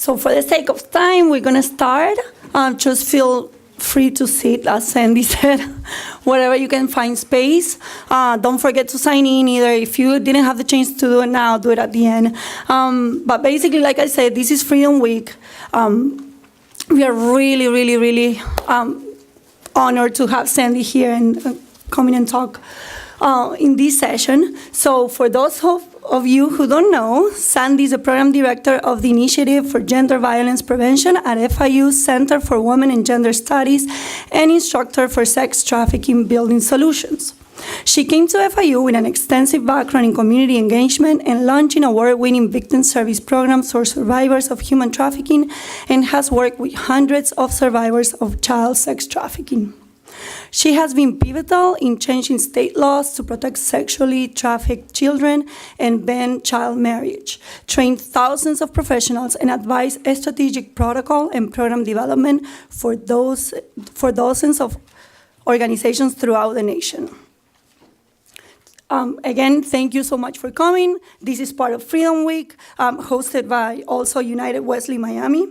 So for the sake of time, we're going to start. Just feel free to sit, as Sandy said, wherever you can find space. Don't forget to sign in either. If you didn't have the chance to do it now, do it at the end. But basically, like I said, this is Freedom Week. We are really, really, really honored to have Sandy here and come in and talk in this session. So for those of you who don't know, Sandy is the program director of the Initiative for Gender Violence Prevention at FIU's Center for Women and Gender Studies and instructor for sex trafficking building solutions. She came to FIU with an extensive background in community engagement and launching award-winning victim service programs for survivors of human trafficking and has worked with hundreds of survivors of child sex trafficking. She has been pivotal in changing state laws to protect sexually trafficked children and ban child marriage, trained thousands of professionals, and advised a strategic protocol and program development for dozens of organizations throughout the nation. Again, thank you so much for coming. This is part of Freedom Week, hosted by also United Wesley Miami.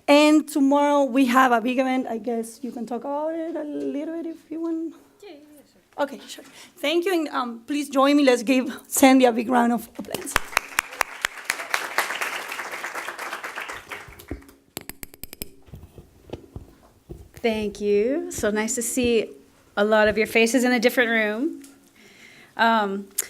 And tomorrow we have a big event. I guess you can talk about it a little bit if you want. Yeah, sure. Okay, sure. Thank you, and please join me. Let's give Sandy a big round of applause. Thank you. So nice to see a lot of your faces in a different room.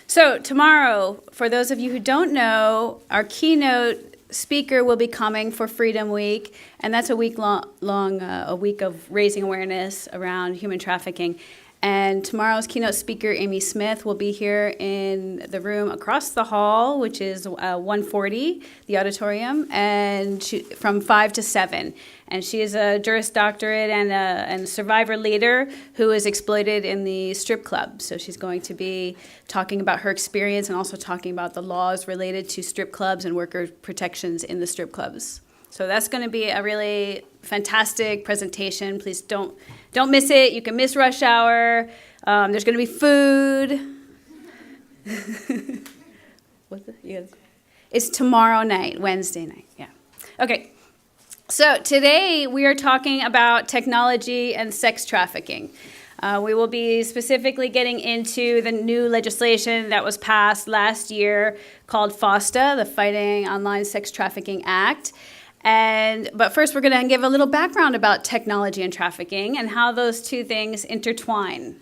So tomorrow, for those of you who don't know, our keynote speaker will be coming for Freedom Week, and that's a week a week of raising awareness around human trafficking. And tomorrow's keynote speaker, Amy Smith, will be here in the room across the hall, which is 140, the auditorium, and from 5 to 7. And she is a Juris Doctorate and a survivor leader who is exploited in the strip club. So she's going to be talking about her experience and also talking about the laws related to strip clubs and worker protections in the strip clubs. So that's going to be a really fantastic presentation. Please don't miss it. You can miss rush hour. There's going to be food. It's tomorrow night, Wednesday night. Yeah. Okay. So today we are talking about technology and sex trafficking. We will be specifically getting into the new legislation that was passed last year called FOSTA, the Fighting Online Sex Trafficking Act. But first we're going to give a little background about technology and trafficking and how those two things intertwine.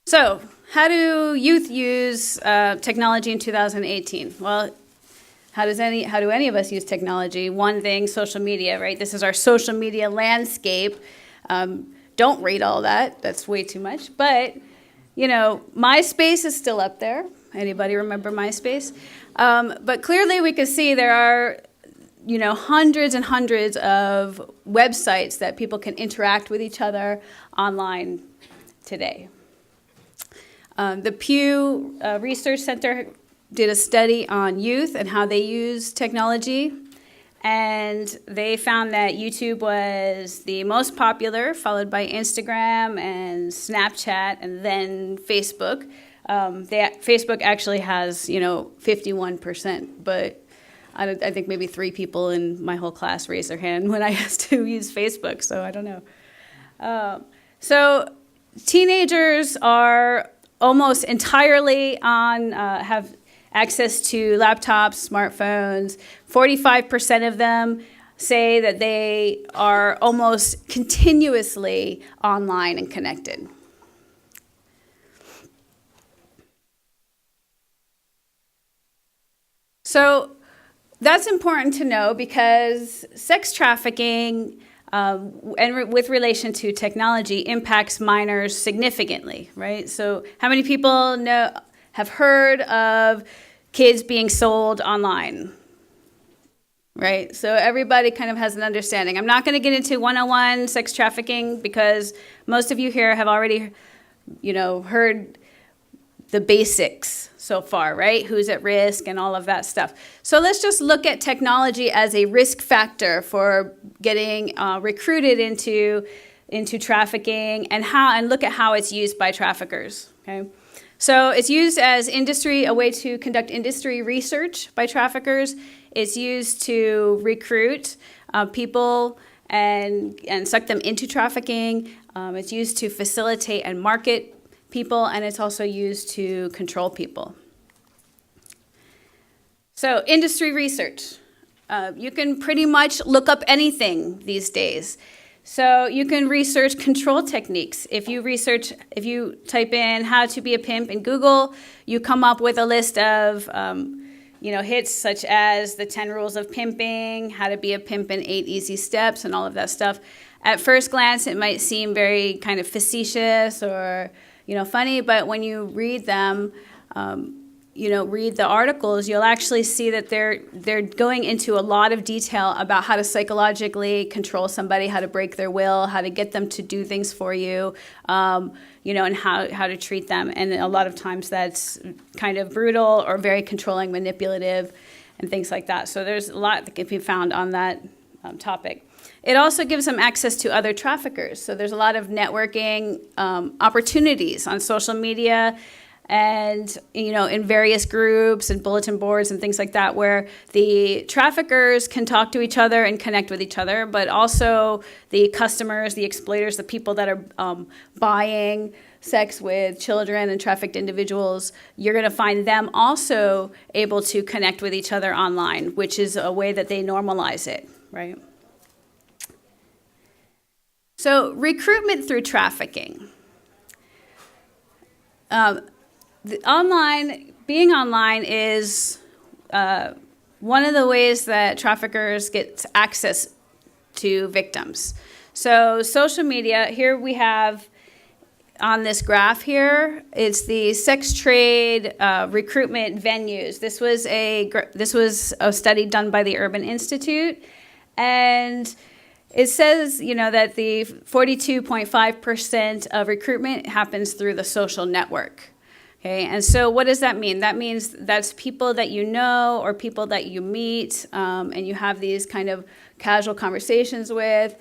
So, how do youth use technology in 2018? Well, how do any of us use technology? One thing, social media, right? This is our social media landscape. Don't read all that. That's way too much. But, MySpace is still up there. Anybody remember MySpace? But clearly we can see there are, hundreds and hundreds of websites that people can interact with each other online today. The Pew Research Center did a study on youth and how they use technology, and they found that YouTube was the most popular, followed by Instagram and Snapchat, and then Facebook. Facebook actually has, 51%, but I think maybe 3 people in my whole class raised their hand when I asked to use Facebook, so I don't know. So teenagers are almost entirely have access to laptops, smartphones. 45% of them say that they are almost continuously online and connected. So that's important to know because sex trafficking and with relation to technology impacts minors significantly, right? So how many people have heard of kids being sold online, right? So everybody kind of has an understanding. I'm not going to get into 101 sex trafficking because most of you here have already, heard the basics so far, right? Who's at risk and all of that stuff. So let's just look at technology as a risk factor for getting recruited into trafficking and look at how it's used by traffickers, okay? So it's used as a way to conduct industry research by traffickers. It's used to recruit people and suck them into trafficking. It's used to facilitate and market people, and it's also used to control people. So industry research. You can pretty much look up anything these days. So you can research control techniques. If you type in how to be a pimp in Google, you come up with a list of hits such as the 10 rules of pimping, how to be a pimp in 8 easy steps, and all of that stuff. At first glance, it might seem very kind of facetious or funny, but when you read them, read the articles, you'll actually see that they're going into a lot of detail about how to psychologically control somebody, how to break their will, how to get them to do things for you, and how to treat them. And a lot of times that's kind of brutal or very controlling, manipulative, and things like that. So there's a lot that can be found on that topic. It also gives them access to other traffickers. So there's a lot of networking opportunities on social media and in various groups and bulletin boards and things like that, where the traffickers can talk to each other and connect with each other, but also the customers, the exploiters, the people that are buying sex with children and trafficked individuals, you're going to find them also able to connect with each other online, which is a way that they normalize it, right? So recruitment through trafficking. Being online is one of the ways that traffickers get access to victims. So social media, here we have on this graph here, it's the sex trade recruitment venues. This was a study done by the Urban Institute, and it says, that the 42.5% of recruitment happens through the social network. Okay, and so what does that mean? That means that's people that you know or people that you meet and you have these kind of casual conversations with.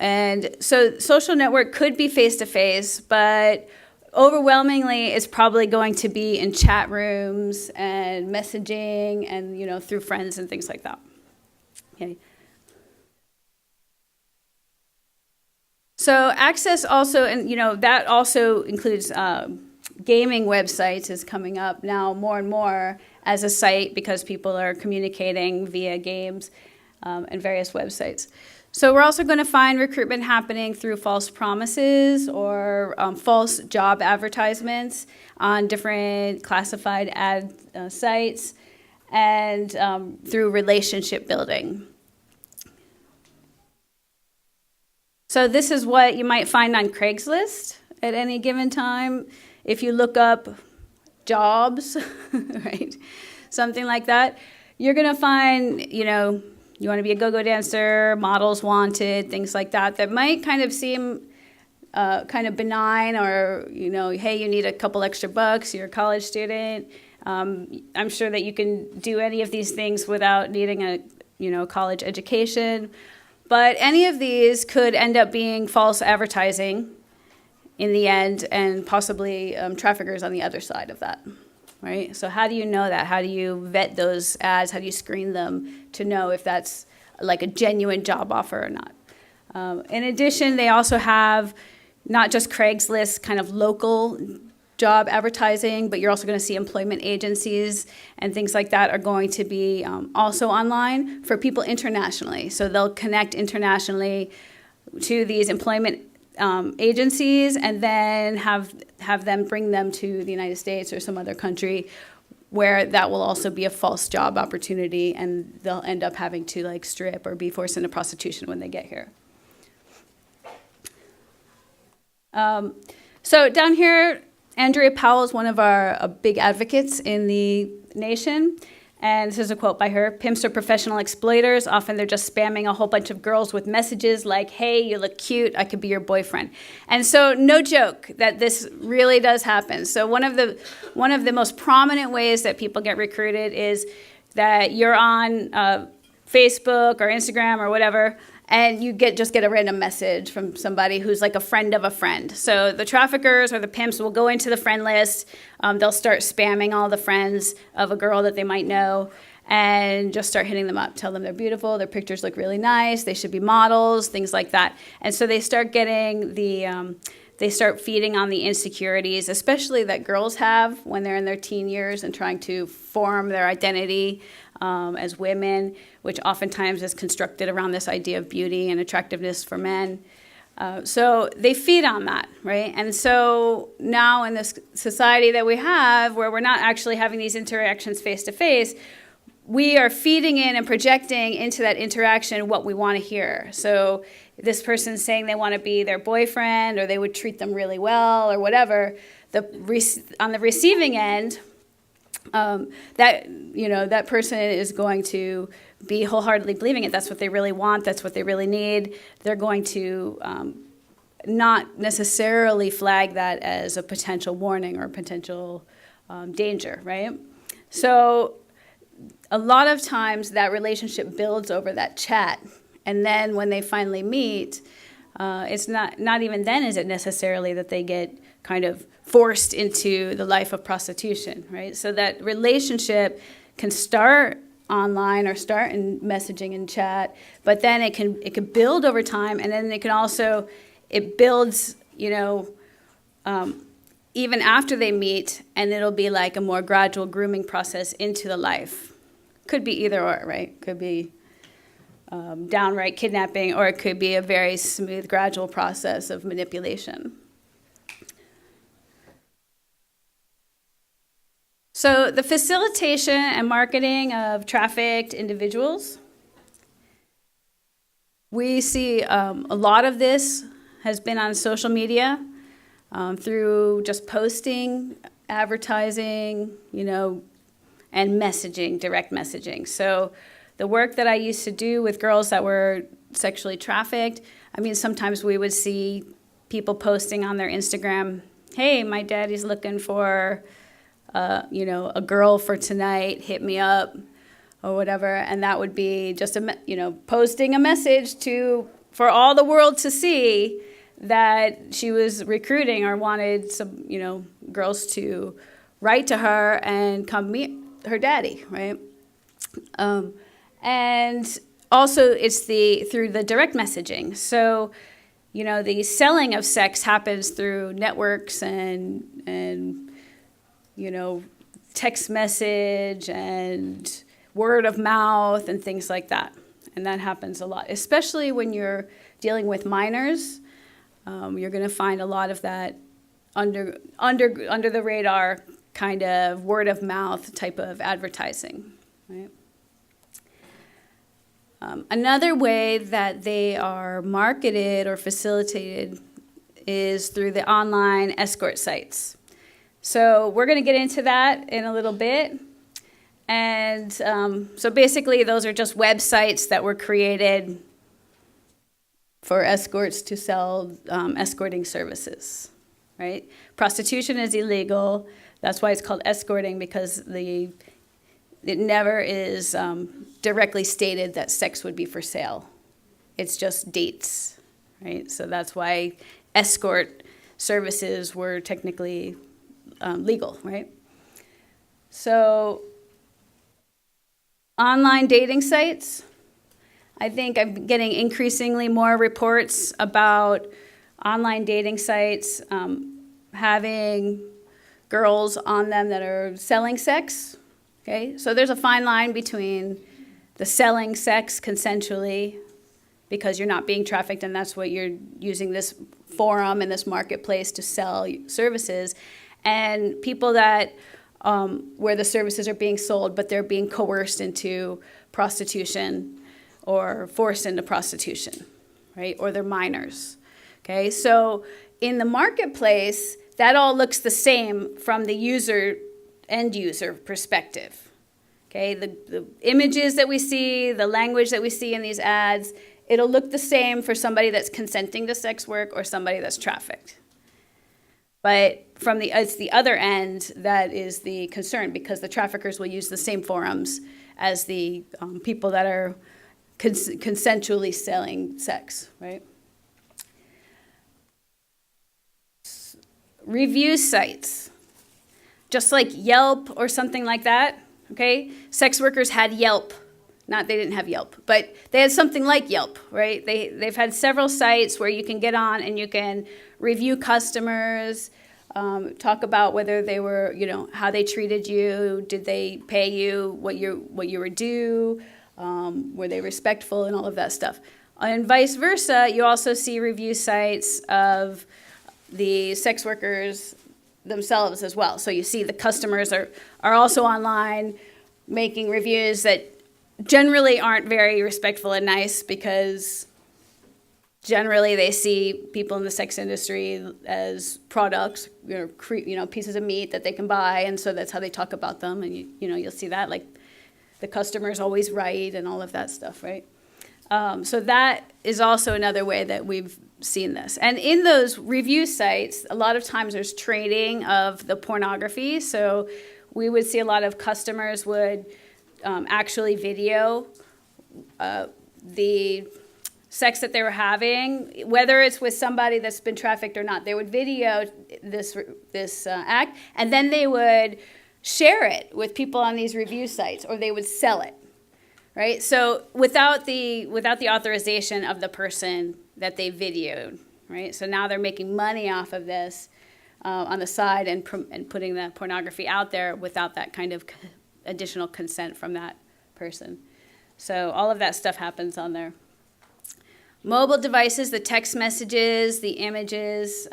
And so social network could be face-to-face, but overwhelmingly it's probably going to be in chat rooms and messaging and, through friends and things like that. Okay. So access also, and, that also includes gaming websites is coming up now more and more as a site because people are communicating via games and various websites. So we're also going to find recruitment happening through false promises or false job advertisements on different classified ad sites and through relationship building. So this is what you might find on Craigslist at any given time. If you look up jobs, right, something like that, you're going to find, you want to be a go-go dancer, models wanted, things like that, that might kind of seem kind of benign or, hey, you need a couple extra bucks, you're a college student. I'm sure that you can do any of these things without needing a, college education. But any of these could end up being false advertising in the end, and possibly traffickers on the other side of that, right? So how do you know that? How do you vet those ads? How do you screen them to know if that's like a genuine job offer or not? In addition, they also have not just Craigslist kind of local job advertising, but you're also going to see employment agencies and things like that are going to be also online for people internationally. So they'll connect internationally to these employment agencies and then have them bring them to the United States or some other country where that will also be a false job opportunity, and they'll end up having to strip or be forced into prostitution when they get here. So down here, Andrea Powell is one of our big advocates in the nation. And this is a quote by her: "Pimps are professional exploiters. Often they're just spamming a whole bunch of girls with messages like, 'Hey, you look cute. I could be your boyfriend.'" And so, no joke that this really does happen. So one of the most prominent ways that people get recruited is that you're on Facebook or Instagram or whatever, and you just get a random message from somebody who's like a friend of a friend. So the traffickers or the pimps will go into the friend list. They'll start spamming all the friends of a girl that they might know and just start hitting them up. Tell them they're beautiful, their pictures look really nice, they should be models, things like that. And so they start getting they start feeding on the insecurities, especially that girls have when they're in their teen years and trying to form their identity as women, which oftentimes is constructed around this idea of beauty and attractiveness for men. So they feed on that, right? And so now in this society that we have, where we're not actually having these interactions face to face, we are feeding in and projecting into that interaction what we want to hear. So this person's saying they want to be their boyfriend, or they would treat them really well, or whatever. On the receiving end, that person is going to be wholeheartedly believing it. That's what they really want. That's what they really need. They're going to not necessarily flag that as a potential warning or a potential danger, right? So a lot of times that relationship builds over that chat. And then when they finally meet, it's not even then is it necessarily that they get kind of forced into the life of prostitution, right? So that relationship can start online or start in messaging and chat, but then it can build over time, and then it builds, even after they meet, and it'll be like a more gradual grooming process into the life. Could be either or, right? Could be downright kidnapping, or it could be a very smooth, gradual process of manipulation. So the facilitation and marketing of trafficked individuals, we see a lot of this has been on social media through just posting, advertising, and messaging, direct messaging. So the work that I used to do with girls that were sexually trafficked, sometimes we would see people posting on their Instagram, hey, my daddy's looking for a girl for tonight, hit me up, or whatever. And that would be just posting a message for all the world to see that she was recruiting or wanted some, girls to write to her and come meet her daddy, right? And also it's through the direct messaging. So, the selling of sex happens through networks and text message and word of mouth and things like that. And that happens a lot, especially when you're dealing with minors. You're going to find a lot of that under the radar kind of word of mouth type of advertising, right? Another way that they are marketed or facilitated is through the online escort sites. So we're going to get into that in a little bit. And so basically those are just websites that were created for escorts to sell escorting services, right? Prostitution is illegal. That's why it's called escorting, because it never is directly stated that sex would be for sale. It's just dates, right? So that's why escort services were technically legal, right? So online dating sites, I think I'm getting increasingly more reports about online dating sites having girls on them that are selling sex, okay? So there's a fine line between the selling sex consensually, because you're not being trafficked and that's what you're using this forum and this marketplace to sell services, and people that where the services are being sold but they're being coerced into prostitution or forced into prostitution, right? Or they're minors, okay? So in the marketplace, that all looks the same from the end user perspective, okay? The images that we see, the language that we see in these ads, it'll look the same for somebody that's consenting to sex work or somebody that's trafficked. But it's the other end that is the concern, because the traffickers will use the same forums as the people that are consensually selling sex, right? Review sites, just like Yelp or something like that, okay? Sex workers had Yelp. They didn't have Yelp, but they had something like Yelp, right? They've had several sites where you can get on and you can review customers, talk about whether they were, how they treated you, did they pay you what you were due, were they respectful, and all of that stuff. And vice versa, you also see review sites of the sex workers themselves as well. So you see the customers are also online making reviews that generally aren't very respectful and nice, because generally they see people in the sex industry as products, pieces of meat that they can buy, and so that's how they talk about them. And you'll see that, like, the customer's always right and all of that stuff, right? So that is also another way that we've seen this. And in those review sites, a lot of times there's trading of the pornography. So we would see a lot of customers would actually video the sex that they were having, whether it's with somebody that's been trafficked or not. They would video this act, and then they would share it with people on these review sites, or they would sell it, right? So without the authorization of the person that they videoed, right? So now they're making money off of this on the side and putting the pornography out there without that kind of additional consent from that person. So all of that stuff happens on there. Mobile devices, the text messages, the images,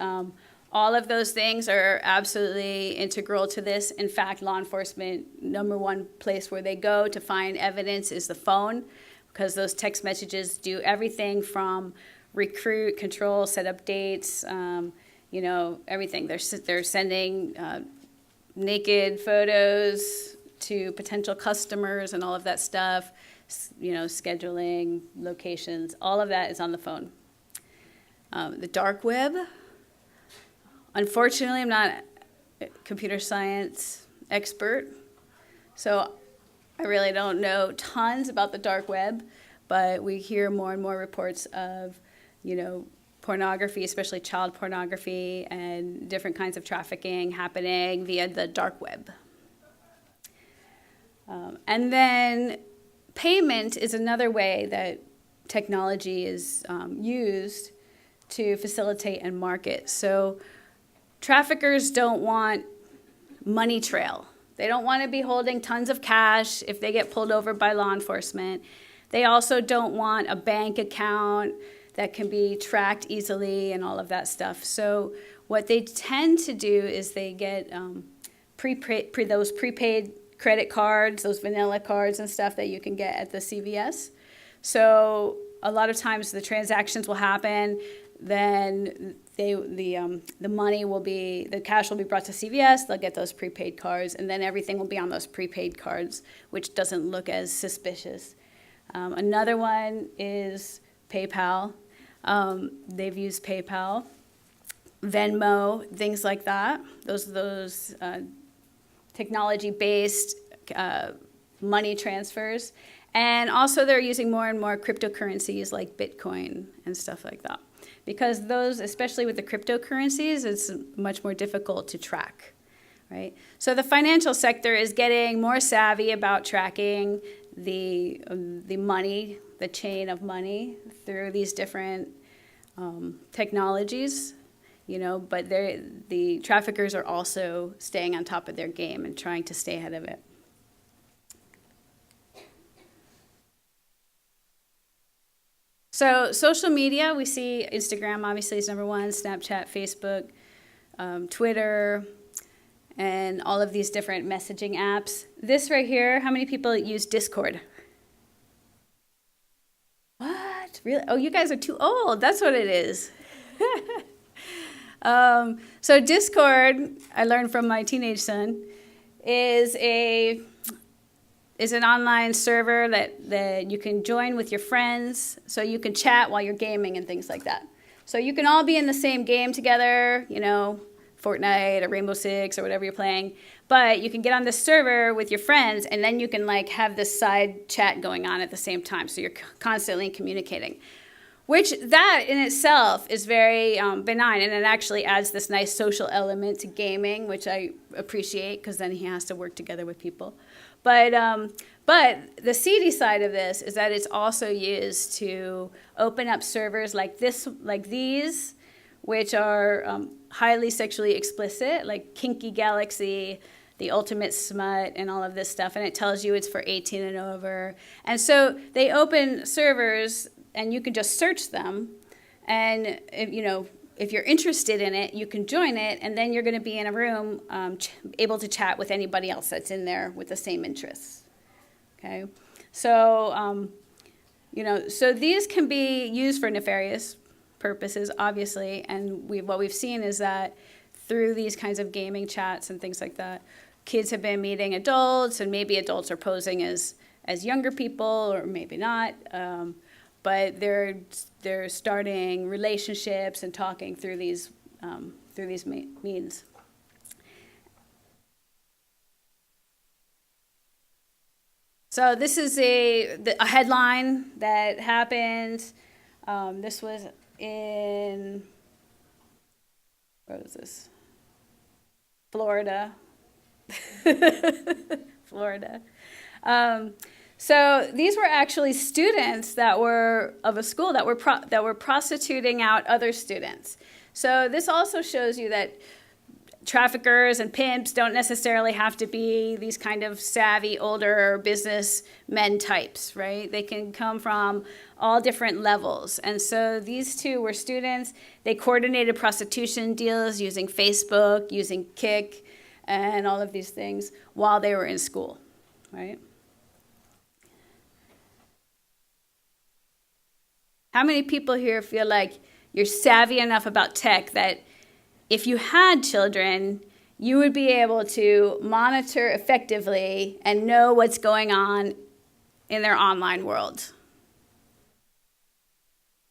all of those things are absolutely integral to this. In fact, law enforcement, number one place where they go to find evidence is the phone, because those text messages do everything from recruit, control, set up dates, everything. They're sending naked photos to potential customers and all of that stuff, scheduling, locations, all of that is on the phone. The dark web. Unfortunately, I'm not a computer science expert, so I really don't know tons about the dark web, but we hear more and more reports of, pornography, especially child pornography, and different kinds of trafficking happening via the dark web. And then payment is another way that technology is used to facilitate and market. So traffickers don't want money trail. They don't want to be holding tons of cash if they get pulled over by law enforcement. They also don't want a bank account that can be tracked easily and all of that stuff. So what they tend to do is they get those prepaid credit cards, those vanilla cards and stuff that you can get at the CVS. So a lot of times the transactions will happen, then the cash will be brought to CVS, they'll get those prepaid cards, and then everything will be on those prepaid cards, which doesn't look as suspicious. Another one is PayPal. They've used PayPal, Venmo, things like that. Those technology-based money transfers. And also they're using more and more cryptocurrencies like Bitcoin and stuff like that. Because those, especially with the cryptocurrencies, it's much more difficult to track, right? So the financial sector is getting more savvy about tracking the money, the chain of money through these different technologies, but the traffickers are also staying on top of their game and trying to stay ahead of it. So social media, we see Instagram obviously is number one, Snapchat, Facebook, Twitter, and all of these different messaging apps. This right here, how many people use Discord? What? Really? Oh, you guys are too old. That's what it is. So Discord, I learned from my teenage son, is an online server that you can join with your friends, so you can chat while you're gaming and things like that. So you can all be in the same game together, Fortnite or Rainbow Six or whatever you're playing. But you can get on this server with your friends, and then you can like have this side chat going on at the same time. So you're constantly communicating, which that in itself is very benign, and it actually adds this nice social element to gaming, which I appreciate because then he has to work together with people. But the seedy side of this is that it's also used to open up servers like these, which are highly sexually explicit, like Kinky Galaxy, the Ultimate Smut, and all of this stuff. And it tells you it's for 18 and over. And so they open servers, and you can just search them. And, if you're interested in it, you can join it, and then you're going to be in a room able to chat with anybody else that's in there with the same interests. Okay? So, so these can be used for nefarious purposes, obviously, and what we've seen is that through these kinds of gaming chats and things like that, kids have been meeting adults, and maybe adults are posing as younger people, or maybe not, but they're starting relationships and talking through these means. So this is a headline that happened. This was in, where was this? Florida. Florida. So these were actually students that were of a school that were prostituting out other students. So this also shows you that traffickers and pimps don't necessarily have to be these kind of savvy older businessmen types, right? They can come from all different levels. And so these two were students. They coordinated prostitution deals using Facebook, using Kik, and all of these things while they were in school, right? How many people here feel like you're savvy enough about tech that if you had children, you would be able to monitor effectively and know what's going on in their online world?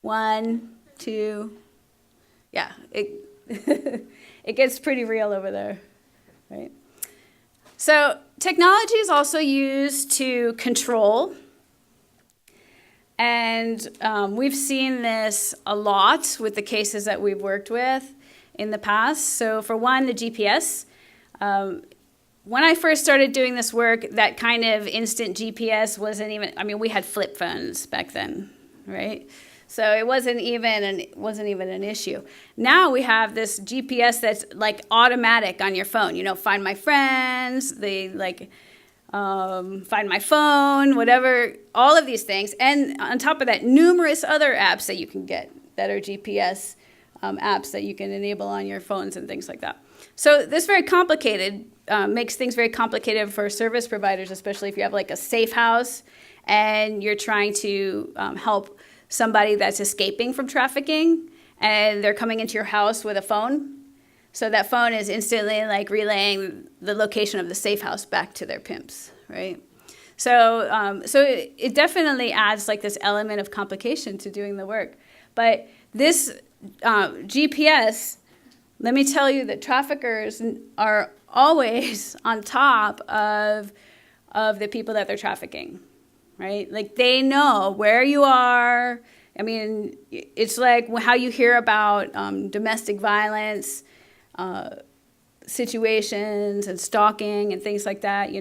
1, 2, yeah, it gets pretty real over there, right? So technology is also used to control. And we've seen this a lot with the cases that we've worked with in the past. So for one, the GPS. When I first started doing this work, that kind of instant GPS wasn't even, we had flip phones back then, right? So it wasn't even an issue. Now we have this GPS that's like automatic on your phone. Find my friends, find my phone, whatever, all of these things. And on top of that, numerous other apps that you can get that are GPS apps that you can enable on your phones and things like that. So this very complicated, makes things very complicated for service providers, especially if you have like a safe house and you're trying to help somebody that's escaping from trafficking and they're coming into your house with a phone. So that phone is instantly like relaying the location of the safe house back to their pimps, right? So it definitely adds like this element of complication to doing the work. But this GPS, let me tell you that traffickers are always on top of the people that they're trafficking, right? Like they know where you are. It's like how you hear about domestic violence situations and stalking and things like that,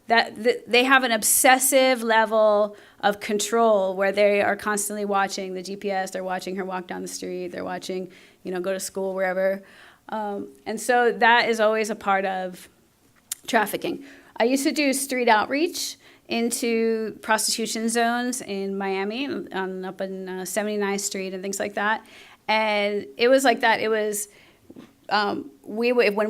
that they have an obsessive level of control where they are constantly watching the GPS. They're watching her walk down the street. They're watching, go to school, wherever. And so that is always a part of trafficking. I used to do street outreach into prostitution zones in Miami, up in 79th Street and things like that. And it was like that. It was, when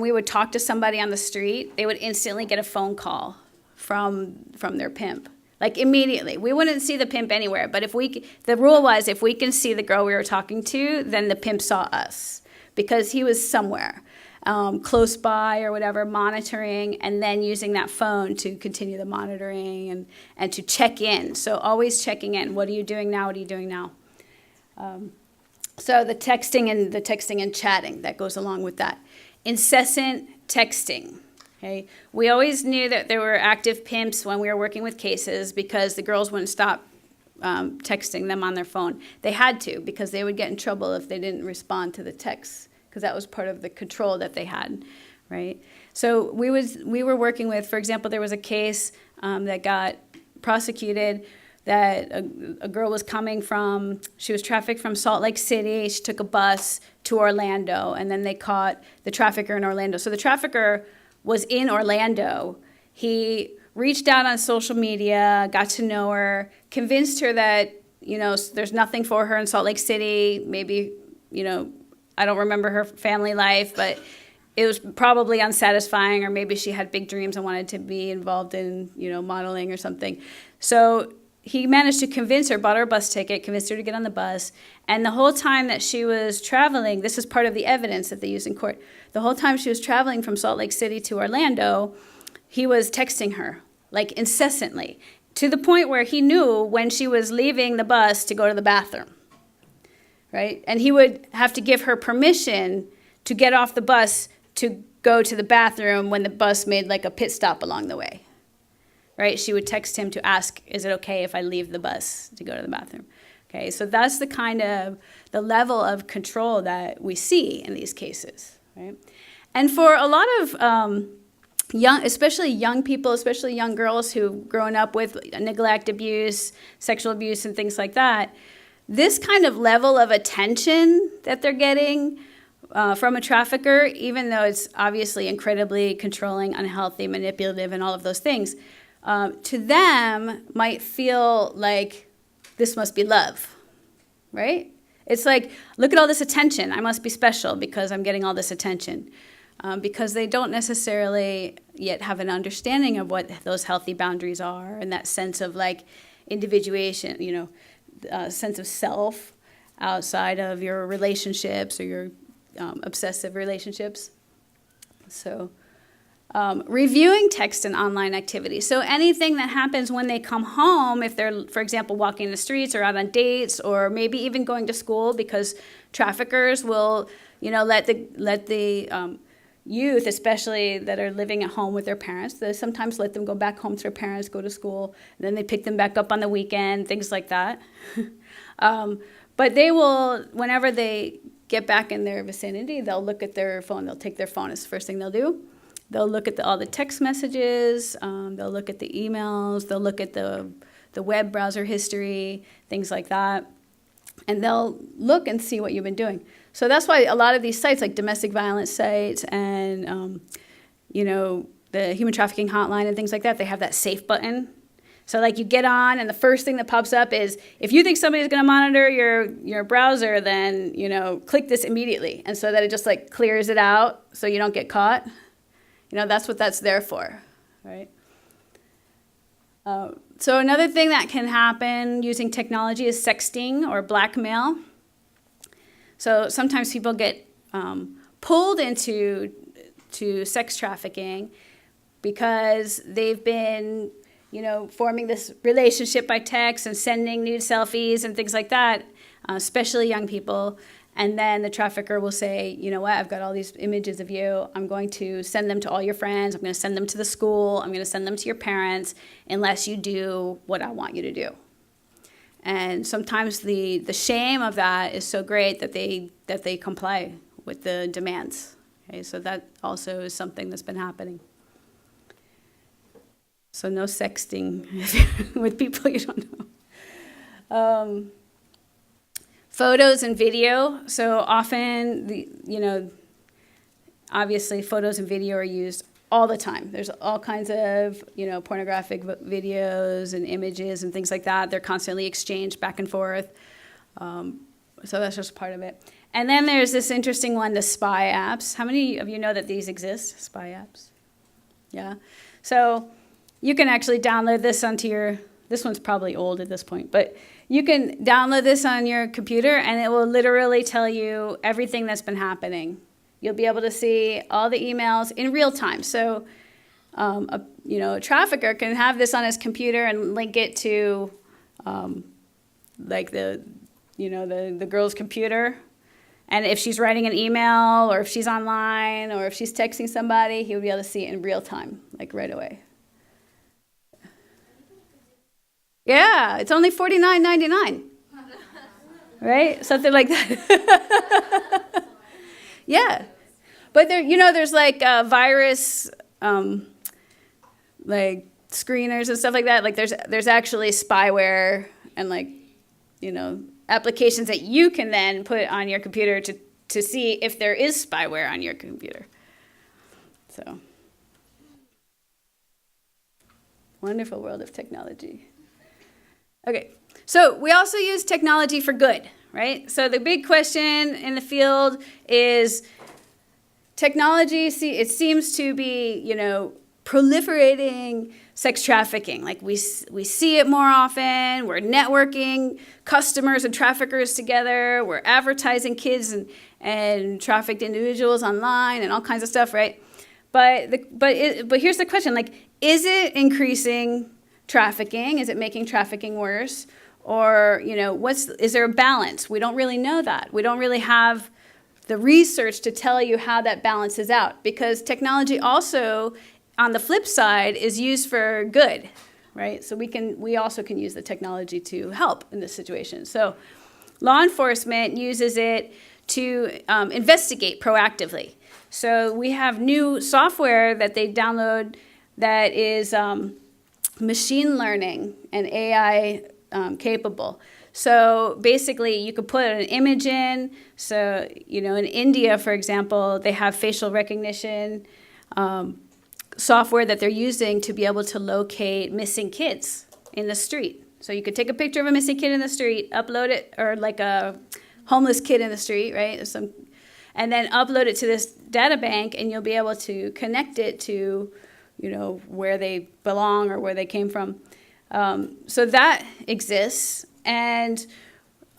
we would talk to somebody on the street, they would instantly get a phone call from their pimp. Like immediately. We wouldn't see the pimp anywhere, but the rule was if we can see the girl we were talking to, then the pimp saw us because he was somewhere close by or whatever, monitoring, and then using that phone to continue the monitoring and to check in. So always checking in. What are you doing now? What are you doing now? So the texting and chatting that goes along with that. incessant texting. Okay? We always knew that there were active pimps when we were working with cases because the girls wouldn't stop texting them on their phone. They had to, because they would get in trouble if they didn't respond to the texts, because that was part of the control that they had, right? So we were working with, for example, there was a case that got prosecuted that a girl was she was trafficked from Salt Lake City. She took a bus to Orlando, and then they caught the trafficker in Orlando. So the trafficker was in Orlando. He reached out on social media, got to know her, convinced her that, there's nothing for her in Salt Lake City. Maybe, I don't remember her family life, but it was probably unsatisfying, or maybe she had big dreams and wanted to be involved in, modeling or something. So he managed to convince her, bought her a bus ticket, convinced her to get on the bus. And the whole time that she was traveling, this is part of the evidence that they used in court. The whole time she was traveling from Salt Lake City to Orlando, he was texting her, like incessantly, to the point where he knew when she was leaving the bus to go to the bathroom, right? And he would have to give her permission to get off the bus to go to the bathroom when the bus made like a pit stop along the way, right? She would text him to ask, is it okay if I leave the bus to go to the bathroom? Okay, so that's the level of control that we see in these cases, right? And for a lot of especially young people, especially young girls who've grown up with neglect, abuse, sexual abuse, and things like that, this kind of level of attention that they're getting from a trafficker, even though it's obviously incredibly controlling, unhealthy, manipulative, and all of those things, to them might feel like this must be love, right? It's like, look at all this attention. I must be special because I'm getting all this attention. Because they don't necessarily yet have an understanding of what those healthy boundaries are, and that sense of like individuation, sense of self outside of your relationships or your obsessive relationships. So reviewing text and online activities. So anything that happens when they come home, if they're, for example, walking the streets or out on dates, or maybe even going to school, because traffickers will, let the youth, especially that are living at home with their parents, they sometimes let them go back home to their parents, go to school, and then they pick them back up on the weekend, things like that. But they will, whenever they get back in their vicinity, they'll look at their phone. They'll take their phone as the first thing they'll do. They'll look at all the text messages. They'll look at the emails. They'll look at the web browser history, things like that. And they'll look and see what you've been doing. So that's why a lot of these sites, like domestic violence sites and, the human trafficking hotline and things like that, they have that safe button. So like you get on, and the first thing that pops up is, if you think somebody's going to monitor your browser, then, click this immediately. And so that it just like clears it out so you don't get caught. That's what that's there for, right? So another thing that can happen using technology is sexting or blackmail. So sometimes people get pulled into sex trafficking because they've been, forming this relationship by text and sending nude selfies and things like that, especially young people. And then the trafficker will say, you know what, I've got all these images of you. I'm going to send them to all your friends. I'm going to send them to the school. I'm going to send them to your parents unless you do what I want you to do. And sometimes the shame of that is so great that they comply with the demands. Okay, so that also is something that's been happening. So no sexting with people you don't know. Photos and video. So often, obviously photos and video are used all the time. There's all kinds of, pornographic videos and images and things like that. They're constantly exchanged back and forth. So that's just part of it. And then there's this interesting one, the spy apps. How many of you know that these exist, spy apps? Yeah. So you can actually download this onto this one's probably old at this point, but you can download this on your computer, and it will literally tell you everything that's been happening. You'll be able to see all the emails in real time. So, a trafficker can have this on his computer and link it to, the girl's computer, And if she's writing an email, or if she's online, or if she's texting somebody, he would be able to see it in real time, like right away. Yeah, it's only $49.99. Right? Something like that. Yeah. But there, there's like virus like screeners and stuff like that. Like there's actually spyware and like, applications that you can then put on your computer to see if there is spyware on your computer. So, wonderful world of technology. Okay, so we also use technology for good, right? So the big question in the field is technology, it seems to be, proliferating sex trafficking. Like we see it more often. We're networking customers and traffickers together. We're advertising kids and trafficked individuals online and all kinds of stuff, right? But here's the question: like, is it increasing trafficking? Is it making trafficking worse? Or is there a balance? We don't really know that. We don't really have the research to tell you how that balances out, because technology also, on the flip side, is used for good, right? So we also can use the technology to help in this situation. So law enforcement uses it to investigate proactively. So we have new software that they download that is machine learning and AI capable. So basically, you could put an image in. So, in India, for example, they have facial recognition software that they're using to be able to locate missing kids in the street. So you could take a picture of a missing kid in the street, upload it, or like a homeless kid in the street, right? And then upload it to this data bank, and you'll be able to connect it to, where they belong or where they came from. So that exists. And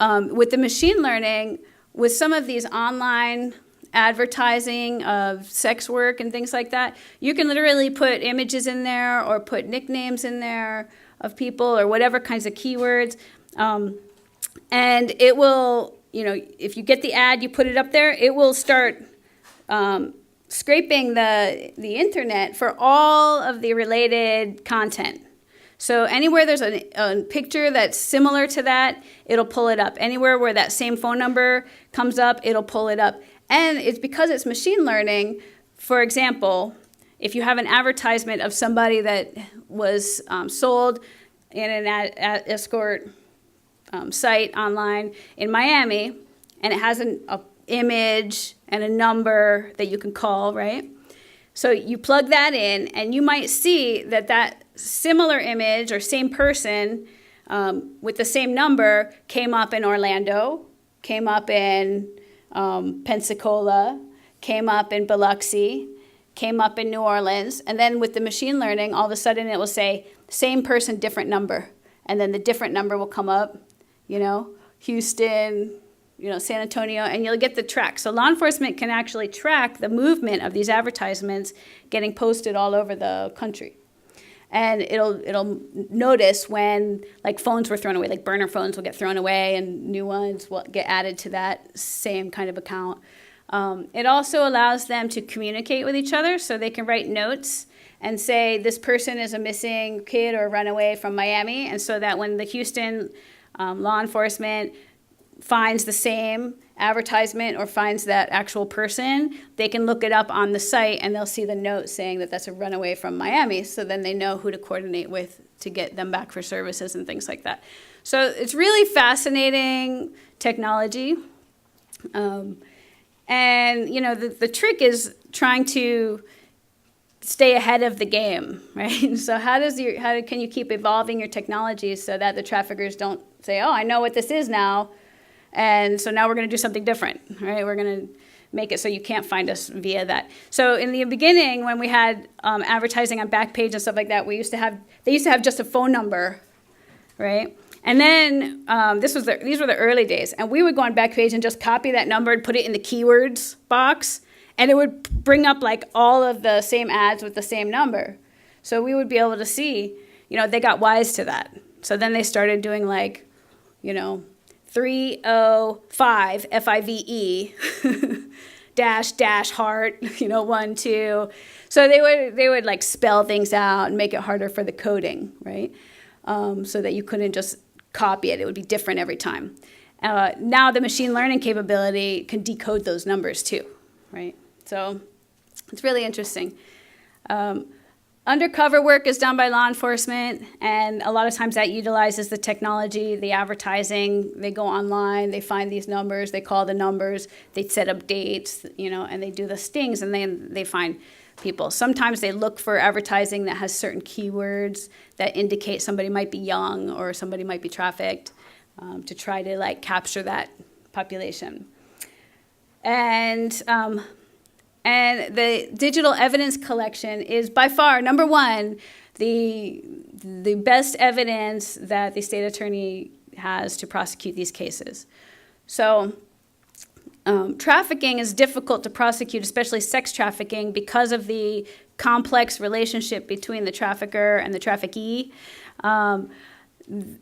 with the machine learning, with some of these online advertising of sex work and things like that, you can literally put images in there or put nicknames in there of people or whatever kinds of keywords. And it will, if you get the ad, you put it up there, it will start scraping the internet for all of the related content. So anywhere there's a picture that's similar to that, it'll pull it up. Anywhere where that same phone number comes up, it'll pull it up. And it's because it's machine learning. For example, if you have an advertisement of somebody that was sold in an escort site online in Miami, and it has an image and a number that you can call, right? So you plug that in, and you might see that similar image or same person with the same number came up in Orlando, came up in Pensacola, came up in Biloxi, came up in New Orleans. And then with the machine learning, all of a sudden it will say, same person, different number. And then the different number will come up, Houston, San Antonio, and you'll get the track. So law enforcement can actually track the movement of these advertisements getting posted all over the country. And it'll notice when like phones were thrown away, like burner phones will get thrown away and new ones will get added to that same kind of account. It also allows them to communicate with each other, so they can write notes and say this person is a missing kid or runaway from Miami, and so that when the Houston law enforcement finds the same advertisement or finds that actual person, they can look it up on the site and they'll see the note saying that that's a runaway from Miami. So then they know who to coordinate with to get them back for services and things like that. So it's really fascinating technology. And, the trick is trying to stay ahead of the game, right? So how can you keep evolving your technology so that the traffickers don't say, oh, I know what this is now, and so now we're going to do something different, right? We're going to make it so you can't find us via that. So in the beginning, when we had advertising on Backpage and stuff like that, they used to have just a phone number, right? And then these were the early days, and we would go on Backpage and just copy that number and put it in the keywords box, and it would bring up like all of the same ads with the same number. So we would be able to see, they got wise to that. So then they started doing like, 305 FIVE dash heart, 1, 2. So they would like spell things out and make it harder for the coding, right? So that you couldn't just copy it. It would be different every time. Now the machine learning capability can decode those numbers too, right? So it's really interesting. Undercover work is done by law enforcement, and a lot of times that utilizes the technology, the advertising. They go online, they find these numbers, they call the numbers, they set up dates, and they do the stings, and then they find people. Sometimes they look for advertising that has certain keywords that indicate somebody might be young or somebody might be trafficked, to try to like capture that population. And the digital evidence collection is by far, number one, the best evidence that the state attorney has to prosecute these cases. So trafficking is difficult to prosecute, especially sex trafficking, because of the complex relationship between the trafficker and the traffickee.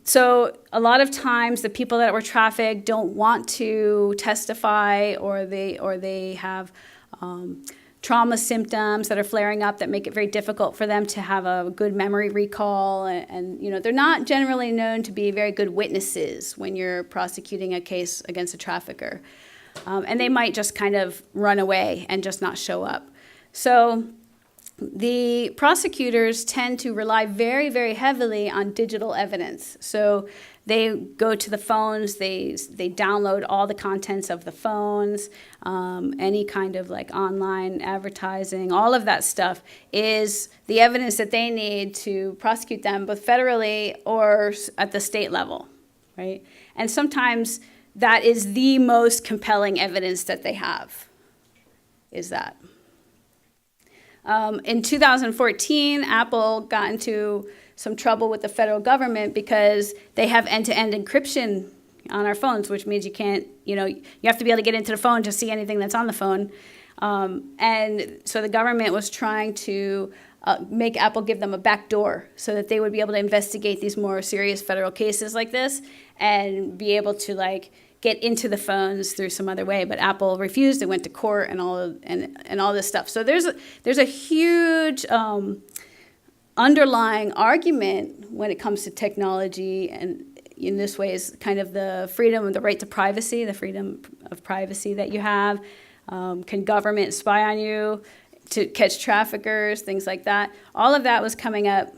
So a lot of times the people that were trafficked don't want to testify, or they have trauma symptoms that are flaring up that make it very difficult for them to have a good memory recall. And they're not generally known to be very good witnesses when you're prosecuting a case against a trafficker. And they might just kind of run away and just not show up. So the prosecutors tend to rely very, very heavily on digital evidence. So they go to the phones, they download all the contents of the phones, any kind of like online advertising, all of that stuff is the evidence that they need to prosecute them both federally or at the state level, right? And sometimes that is the most compelling evidence that they have, is that. In 2014, Apple got into some trouble with the federal government because they have end-to-end encryption on our phones, which means you can't, you have to be able to get into the phone to see anything that's on the phone. And so the government was trying to make Apple give them a back door so that they would be able to investigate these more serious federal cases like this and be able to like get into the phones through some other way, but Apple refused. It went to court and all this stuff. So there's a huge underlying argument when it comes to technology, and in this way is kind of the freedom and the right to privacy, the freedom of privacy that you have. Can government spy on you to catch traffickers, things like that? All of that was coming up,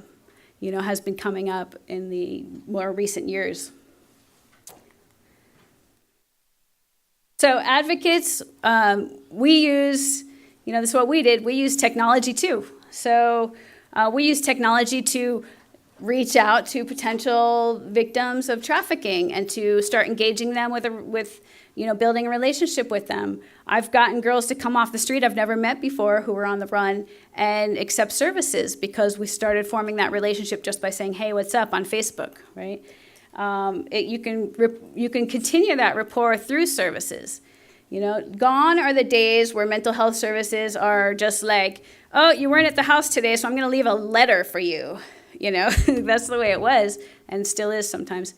has been coming up in the more recent years. So advocates, we use, this is what we did. We use technology too. So we use technology to reach out to potential victims of trafficking and to start engaging them with building a relationship with them. I've gotten girls to come off the street I've never met before who were on the run and accept services because we started forming that relationship just by saying, hey, what's up on Facebook, right? You can continue that rapport through services. Gone are the days where mental health services are just like, oh, you weren't at the house today, so I'm going to leave a letter for you. That's the way it was and still is sometimes.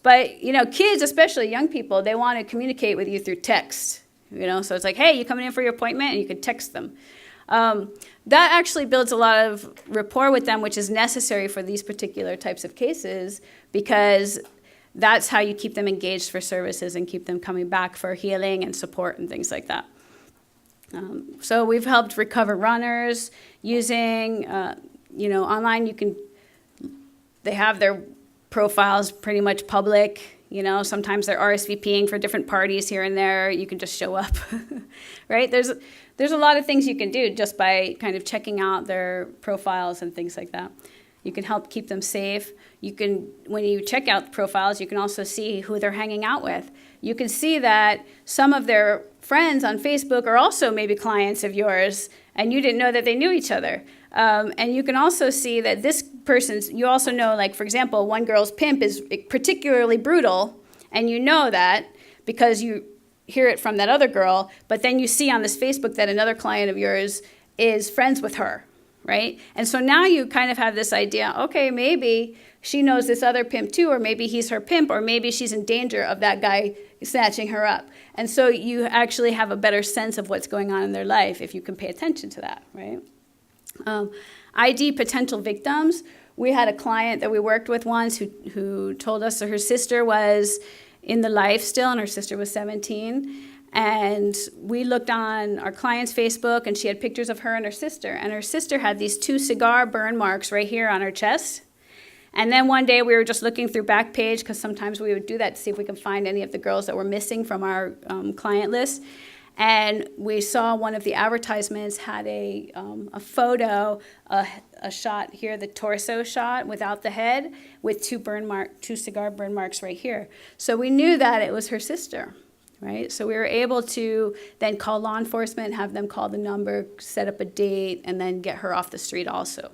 But, kids, especially young people, they want to communicate with you through text. So it's like, hey, you coming in for your appointment? And you can text them. That actually builds a lot of rapport with them, which is necessary for these particular types of cases, because that's how you keep them engaged for services and keep them coming back for healing and support and things like that. So we've helped recover runners using, online. They have their profiles pretty much public. Sometimes they're RSVPing for different parties here and there. You can just show up, right? There's a lot of things you can do just by kind of checking out their profiles and things like that. You can help keep them safe. When you check out the profiles, you can also see who they're hanging out with. You can see that some of their friends on Facebook are also maybe clients of yours, and you didn't know that they knew each other. And you can also see that this person's, you also know, like, for example, one girl's pimp is particularly brutal, and you know that because you hear it from that other girl, but then you see on this Facebook that another client of yours is friends with her, right? And so now you kind of have this idea, okay, maybe she knows this other pimp too, or maybe he's her pimp, or maybe she's in danger of that guy snatching her up. And so you actually have a better sense of what's going on in their life if you can pay attention to that, right? ID potential victims. We had a client that we worked with once who told us that her sister was in the life still, and her sister was 17. And we looked on our client's Facebook, and she had pictures of her and her sister had these 2 cigar burn marks right here on her chest. And then one day we were just looking through Backpage, because sometimes we would do that to see if we could find any of the girls that were missing from our client list. And we saw one of the advertisements had a photo, a shot here, the torso shot without the head, with 2 cigar burn marks right here. So we knew that it was her sister, right? So we were able to then call law enforcement, have them call the number, set up a date, and then get her off the street also.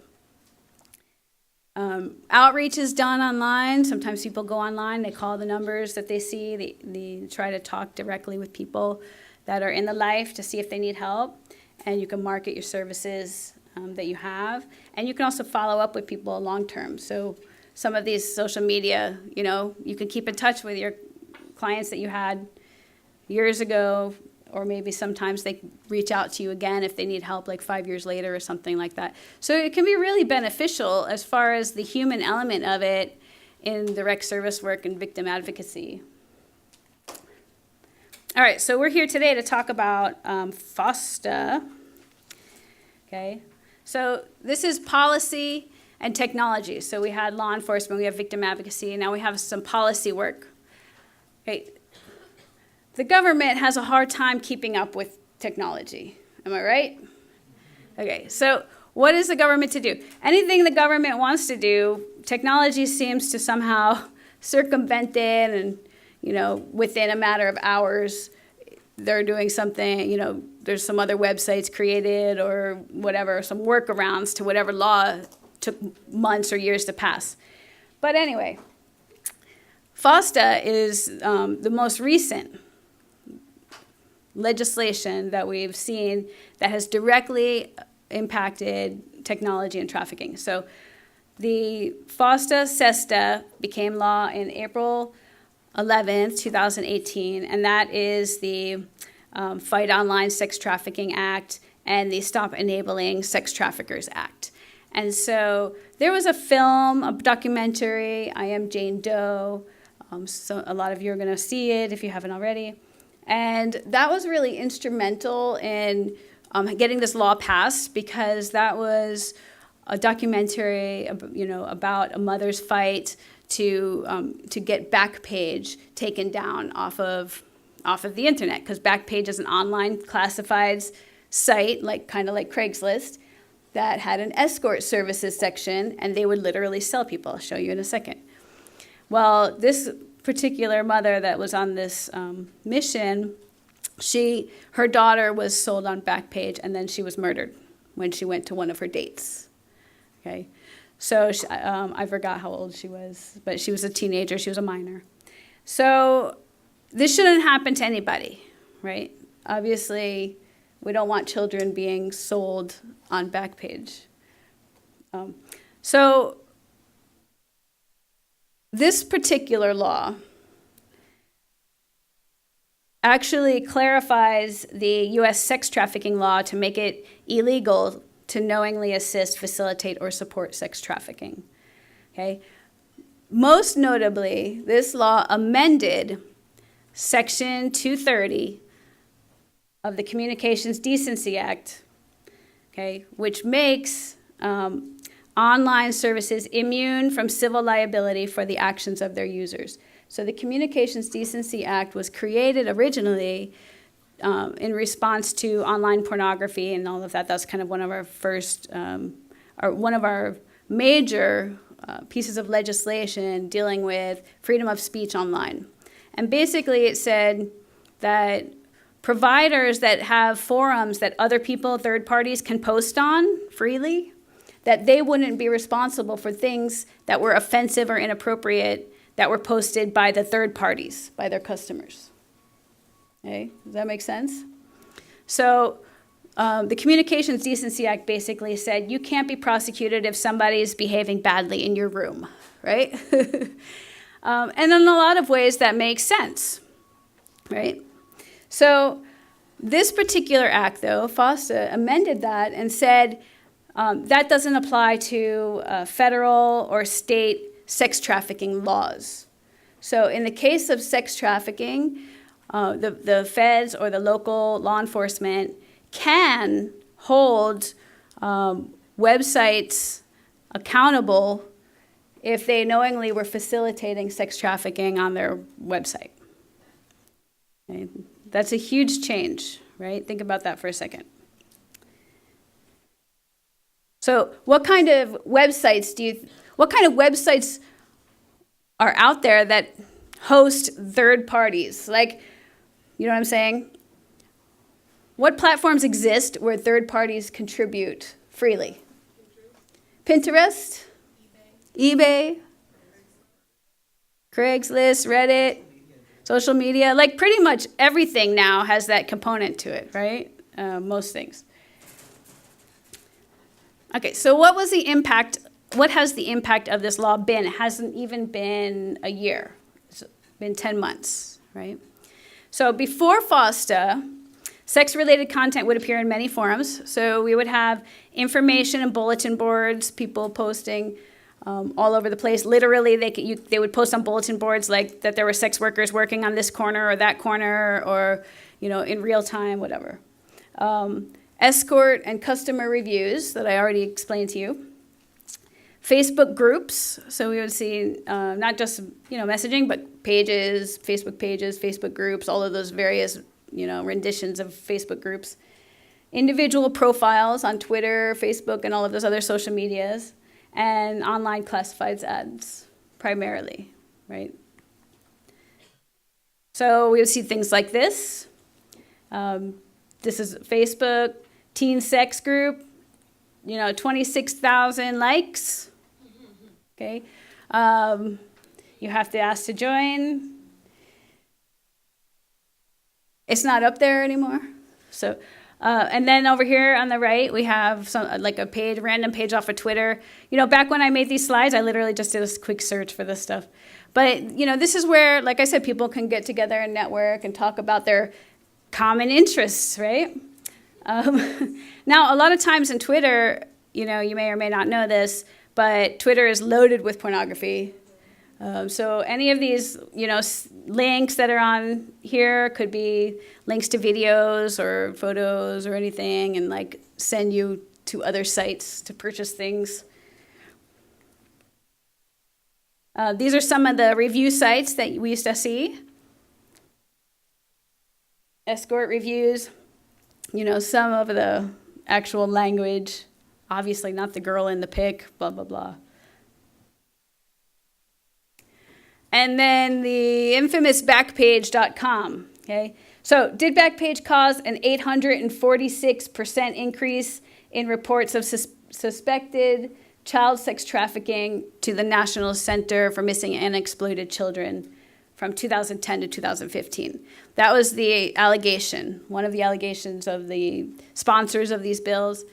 Outreach is done online. Sometimes people go online, they call the numbers that they see, they try to talk directly with people that are in the life to see if they need help, and you can market your services that you have, and you can also follow up with people long term. So some of these social media, you can keep in touch with your clients that you had years ago, or maybe sometimes they reach out to you again if they need help like 5 years later or something like that. So it can be really beneficial as far as the human element of it in direct service work and victim advocacy. All right, so we're here today to talk about FOSTA. Okay, so this is policy and technology. So we had law enforcement, we have victim advocacy, and now we have some policy work. Okay. The government has a hard time keeping up with technology. Am I right? Okay, so what is the government to do? Anything the government wants to do, technology seems to somehow circumvent it, and, within a matter of hours, they're doing something, there's some other websites created or whatever, some workarounds to whatever law took months or years to pass. But anyway, FOSTA is the most recent legislation that we've seen that has directly impacted technology and trafficking. So the FOSTA-SESTA became law in April 11th, 2018, and that is the Fight Online Sex Trafficking Act and the Stop Enabling Sex Traffickers Act. And so there was a film, a documentary, I Am Jane Doe. So a lot of you are going to see it if you haven't already. And that was really instrumental in getting this law passed, because that was a documentary, about a mother's fight to get Backpage taken down off of the internet, because Backpage is an online classifieds site, kind of like Craigslist, that had an escort services section, and they would literally sell people. I'll show you in a second. Well, this particular mother that was on this mission, her daughter was sold on Backpage, and then she was murdered when she went to one of her dates. Okay, so I forgot how old she was, but she was a teenager. She was a minor. So this shouldn't happen to anybody, right? Obviously, we don't want children being sold on Backpage. So this particular law actually clarifies the U.S. sex trafficking law to make it illegal to knowingly assist, facilitate, or support sex trafficking. Okay? Most notably, this law amended Section 230 of the Communications Decency Act, okay, which makes online services immune from civil liability for the actions of their users. So the Communications Decency Act was created originally in response to online pornography and all of that. That's kind of one of our first, or one of our major pieces of legislation dealing with freedom of speech online. And basically it said that providers that have forums that other people, third parties, can post on freely, that they wouldn't be responsible for things that were offensive or inappropriate that were posted by the third parties, by their customers. Okay, does that make sense? So the Communications Decency Act basically said you can't be prosecuted if somebody's behaving badly in your room, right? And in a lot of ways that makes sense, right? So this particular act, though, FOSTA amended that and said that doesn't apply to federal or state sex trafficking laws. So in the case of sex trafficking, the feds or the local law enforcement can hold websites accountable if they knowingly were facilitating sex trafficking on their website. Okay? That's a huge change, right? Think about that for a second. So what kind of websites are out there that host third parties? Like, you know what I'm saying? What platforms exist where third parties contribute freely? Pinterest? eBay? Craigslist, Reddit, social media. Like pretty much everything now has that component to it, right? Most things. Okay, so what was the impact? What has the impact of this law been? It hasn't even been a year. It's been 10 months, right? So before FOSTA, sex-related content would appear in many forums. So we would have information and bulletin boards, people posting all over the place. Literally, they would post on bulletin boards like that there were sex workers working on this corner or that corner, or in real time, whatever. Escort and customer reviews that I already explained to you. Facebook groups, so we would see not just messaging, but pages, Facebook groups, all of those various renditions of Facebook groups. Individual profiles on Twitter, Facebook, and all of those other social medias, and online classifieds ads primarily, right? So we would see things like this. This is Facebook teen sex group, 26,000 likes. Okay, you have to ask to join. It's not up there anymore. So, and then over here on the right, we have a random page off of Twitter. Back when I made these slides, I literally just did a quick search for this stuff. But, this is where, like I said, people can get together and network and talk about their common interests, right? Now, a lot of times in Twitter, you may or may not know this, but Twitter is loaded with pornography. So any of these, links that are on here could be links to videos or photos or anything, and send you to other sites to purchase things. These are some of the review sites that we used to see. Escort reviews, some of the actual language, obviously not the girl in the pic, blah, blah, blah. And then the infamous Backpage.com, okay? So did Backpage cause an 846% increase in reports of suspected child sex trafficking to the National Center for Missing and Exploited Children from 2010 to 2015? That was the allegation. One of the allegations of the sponsors of these bills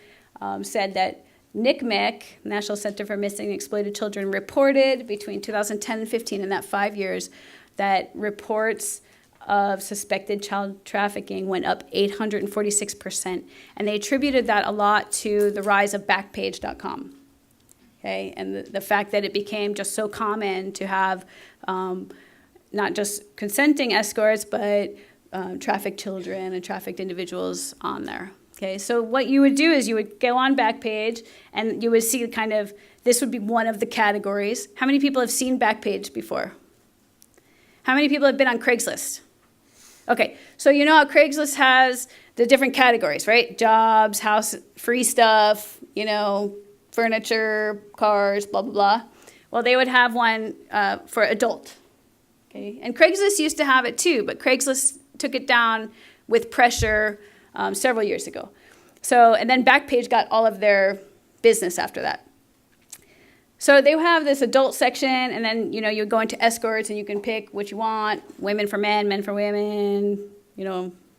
said that NCMEC, National Center for Missing and Exploited Children, reported between 2010 and 15, in that 5 years, that reports of suspected child trafficking went up 846%. And they attributed that a lot to the rise of Backpage.com. Okay, and the fact that it became just so common to have not just consenting escorts, but trafficked children and trafficked individuals on there. Okay, so what you would do is you would go on Backpage and you would see this would be one of the categories. How many people have seen Backpage before? How many people have been on Craigslist? Okay, so you know how Craigslist has the different categories, right? Jobs, house, free stuff, furniture, cars, blah, blah, blah. Well, they would have one for adult. Okay, and Craigslist used to have it too, but Craigslist took it down with pressure several years ago. So, and then Backpage got all of their business after that. So they have this adult section, and then, you go into escorts, and you can pick what you want, women for men, men for women,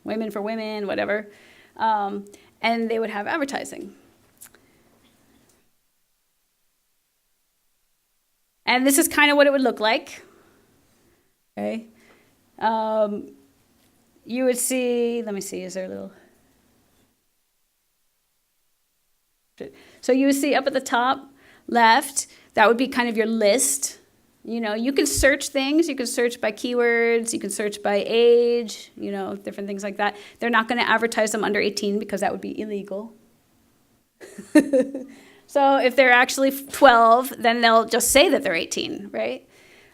women for women, whatever. and they would have advertising. And this is kind of what it would look like. Okay. You would see, let me see, is there a little? So you would see up at the top left, that would be kind of your list. You know, you can search things. You can search by keywords. You can search by age, you know, different things like that. They're not going to advertise them under 18 because that would be illegal. So if they're actually 12, then they'll just say that they're 18, right?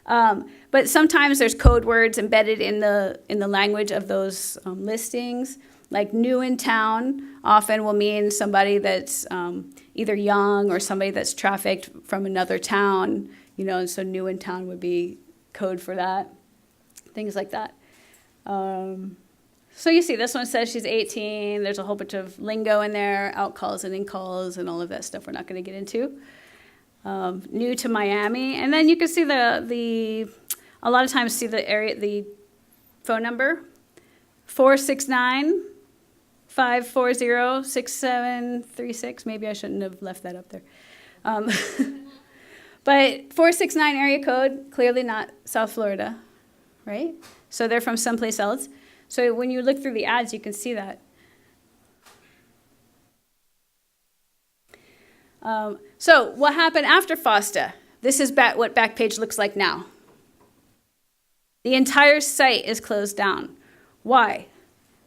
But sometimes there's code words embedded in the language of those listings. Like new in town often will mean somebody that's either young or somebody that's trafficked from another town, you know, and so new in town would be code for that, things like that. So you see, this one says she's 18. There's a whole bunch of lingo in there, out calls and in calls and all of that stuff we're not going to get into. New to Miami. And then you can see a lot of times see the phone number, 469-540-6736. Maybe I shouldn't have left that up there. But 469 area code, clearly not South Florida, right? So they're from someplace else. So when you look through the ads, you can see that. So what happened after FOSTA? This is what Backpage looks like now. The entire site is closed down. Why?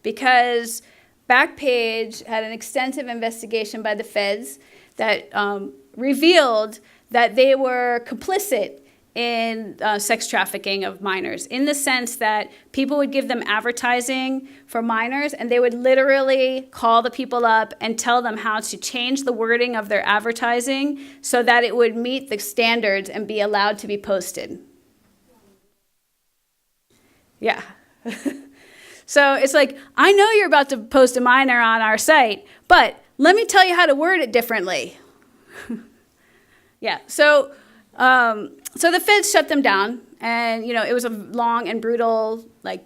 Because Backpage had an extensive investigation by the feds that revealed that they were complicit in sex trafficking of minors, in the sense that people would give them advertising for minors, and they would literally call the people up and tell them how to change the wording of their advertising so that it would meet the standards and be allowed to be posted. Yeah. So it's like, I know you're about to post a minor on our site, but let me tell you how to word it differently. Yeah, so the feds shut them down, and you know it was a long and brutal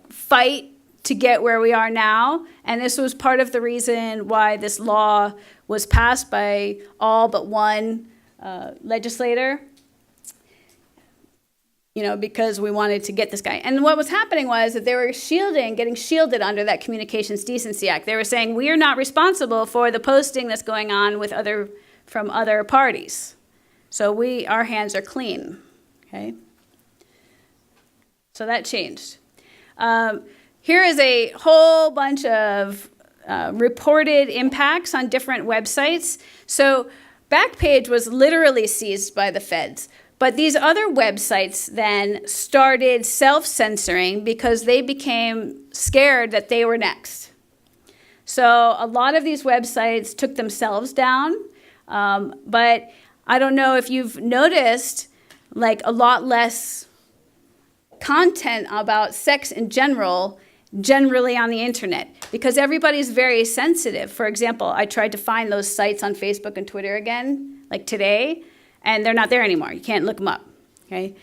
fight to get where we are now, and this was part of the reason why this law was passed by all but one legislator. You know, because we wanted to get this guy. And what was happening was that they were getting shielded under that Communications Decency Act. They were saying, we are not responsible for the posting that's going on from other parties. So our hands are clean, okay? So that changed. Here is a whole bunch of reported impacts on different websites. So Backpage was literally seized by the feds. But these other websites then started self-censoring because they became scared that they were next. So a lot of these websites took themselves down, but I don't know if you've noticed a lot less content about sex in generally on the internet, because everybody's very sensitive. For example, I tried to find those sites on Facebook and Twitter again, like today, and they're not there anymore. You can't look them up, okay?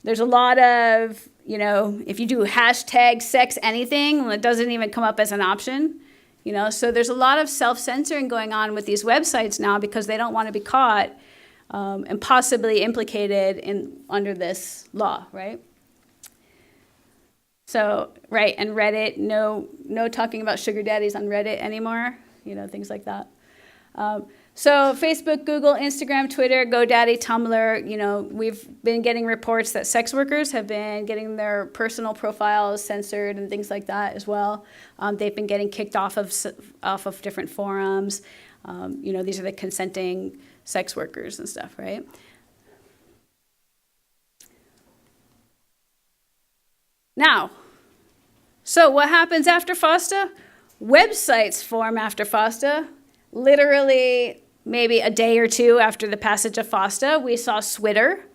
There's a lot of, if you do hashtag sex anything, well, it doesn't even come up as an option, So there's a lot of self-censoring going on with these websites now because they don't want to be caught and possibly implicated under this law, right? So, right, and Reddit, no talking about sugar daddies on Reddit anymore, things like that. So Facebook, Google, Instagram, Twitter, GoDaddy, Tumblr, we've been getting reports that sex workers have been getting their personal profiles censored and things like that as well. They've been getting kicked off of different forums. These are the consenting sex workers and stuff, right? Now, so what happens after FOSTA? Websites form after FOSTA. Literally, maybe a day or two after the passage of FOSTA, we saw Switter.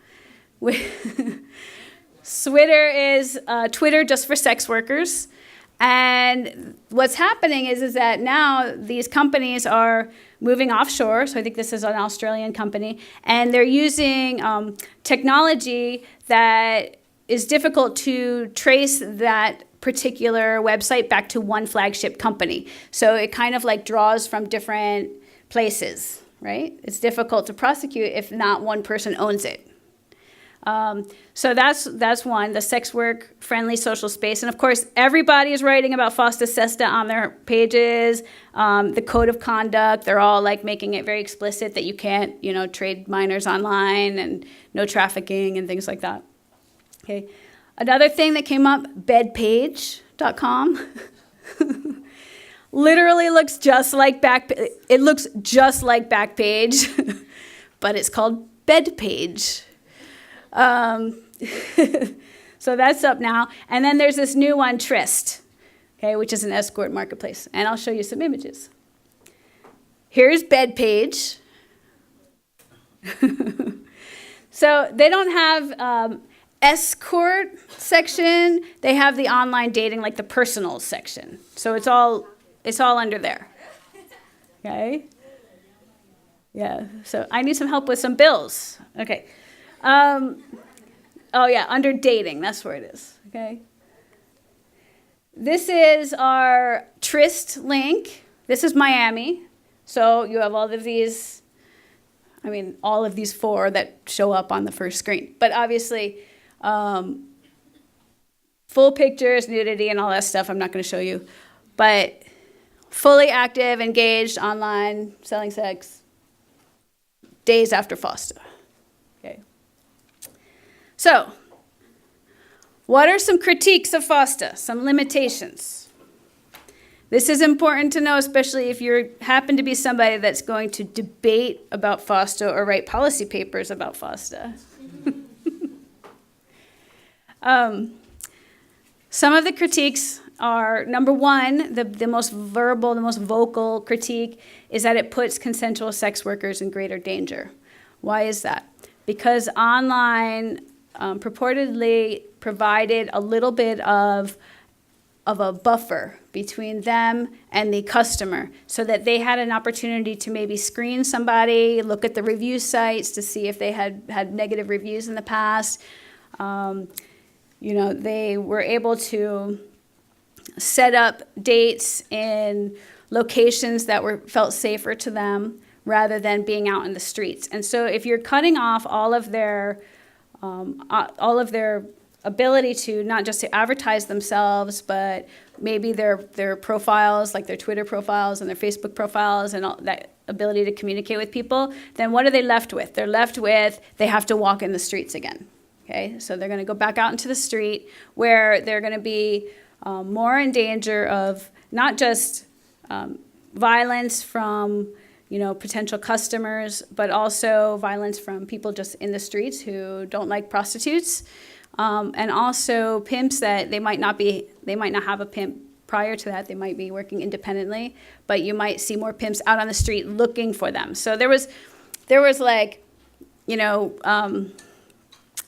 Switter is Twitter just for sex workers. And what's happening is that now these companies are moving offshore. So I think this is an Australian company. And they're using technology that is difficult to trace that particular website back to one flagship company. So it kind of like draws from different places, right? It's difficult to prosecute if not one person owns it. So that's one, the sex work friendly social space. And of course, everybody is writing about FOSTA SESTA on their pages, the code of conduct. They're all like making it very explicit that you can't, trade minors online and no trafficking and things like that. Okay. Another thing that came up, bedpage.com. Literally looks just like Backpage. It looks just like Backpage, but it's called Bedpage. So that's up now. And then there's this new one, Tryst, okay, which is an escort marketplace. And I'll show you some images. Here's Bedpage. So they don't have escort section. They have the online dating, like the personal section. So it's all under there. Okay? Yeah, so I need some help with some bills. Okay. Oh yeah, under dating, that's where it is, okay? This is our Tryst link. This is Miami. So you have all of these, all of these 4 that show up on the first screen. But obviously, full pictures, nudity, and all that stuff I'm not going to show you. But fully active, engaged, online, selling sex, days after FOSTA. Okay. So, what are some critiques of FOSTA? Some limitations. This is important to know, especially if you happen to be somebody that's going to debate about FOSTA or write policy papers about FOSTA. Some of the critiques are, number one, the most verbal, the most vocal critique is that it puts consensual sex workers in greater danger. Why is that? Because online purportedly provided a little bit of a buffer between them and the customer so that they had an opportunity to maybe screen somebody, look at the review sites to see if they had negative reviews in the past. They were able to set up dates in locations that felt safer to them rather than being out in the streets. And so if you're cutting off all of their ability to not just to advertise themselves, but maybe their profiles, like their Twitter profiles and their Facebook profiles and all that ability to communicate with people, then what are they left with? They're left with, they have to walk in the streets again. Okay, so they're going to go back out into the street where they're going to be more in danger of not just violence from potential customers, but also violence from people just in the streets who don't like prostitutes, and also pimps that they might not have a pimp prior to that. They might be working independently, but you might see more pimps out on the street looking for them. So there was like,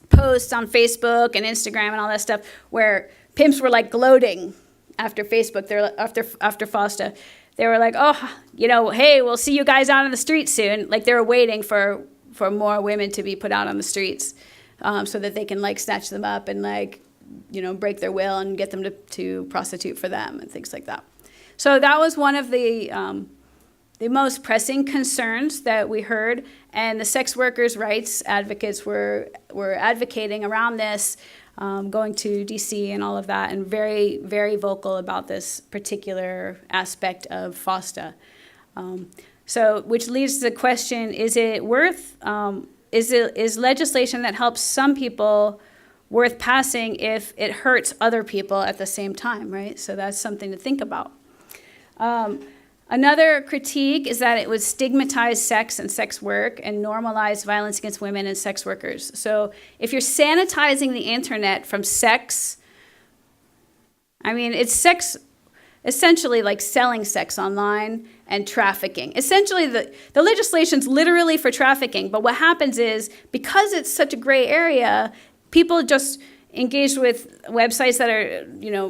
posts on Facebook and Instagram and all that stuff where pimps were like gloating after Facebook. They're after FOSTA. They were like, hey, we'll see you guys out on the street soon. Like they were waiting for more women to be put out on the streets so that they can like snatch them up and like, break their will and get them to prostitute for them and things like that. So that was one of the most pressing concerns that we heard, and the sex workers' rights advocates were advocating around this, going to DC and all of that, and very, very vocal about this particular aspect of FOSTA. So, which leads to the question: is it worth? Is legislation that helps some people worth passing if it hurts other people at the same time? Right. So that's something to think about. Another critique is that it would stigmatize sex and sex work and normalize violence against women and sex workers. So if you're sanitizing the internet from sex, it's sex, essentially like selling sex online and trafficking. Essentially, the legislation's literally for trafficking, but what happens is because it's such a gray area, people just engaged with websites that are,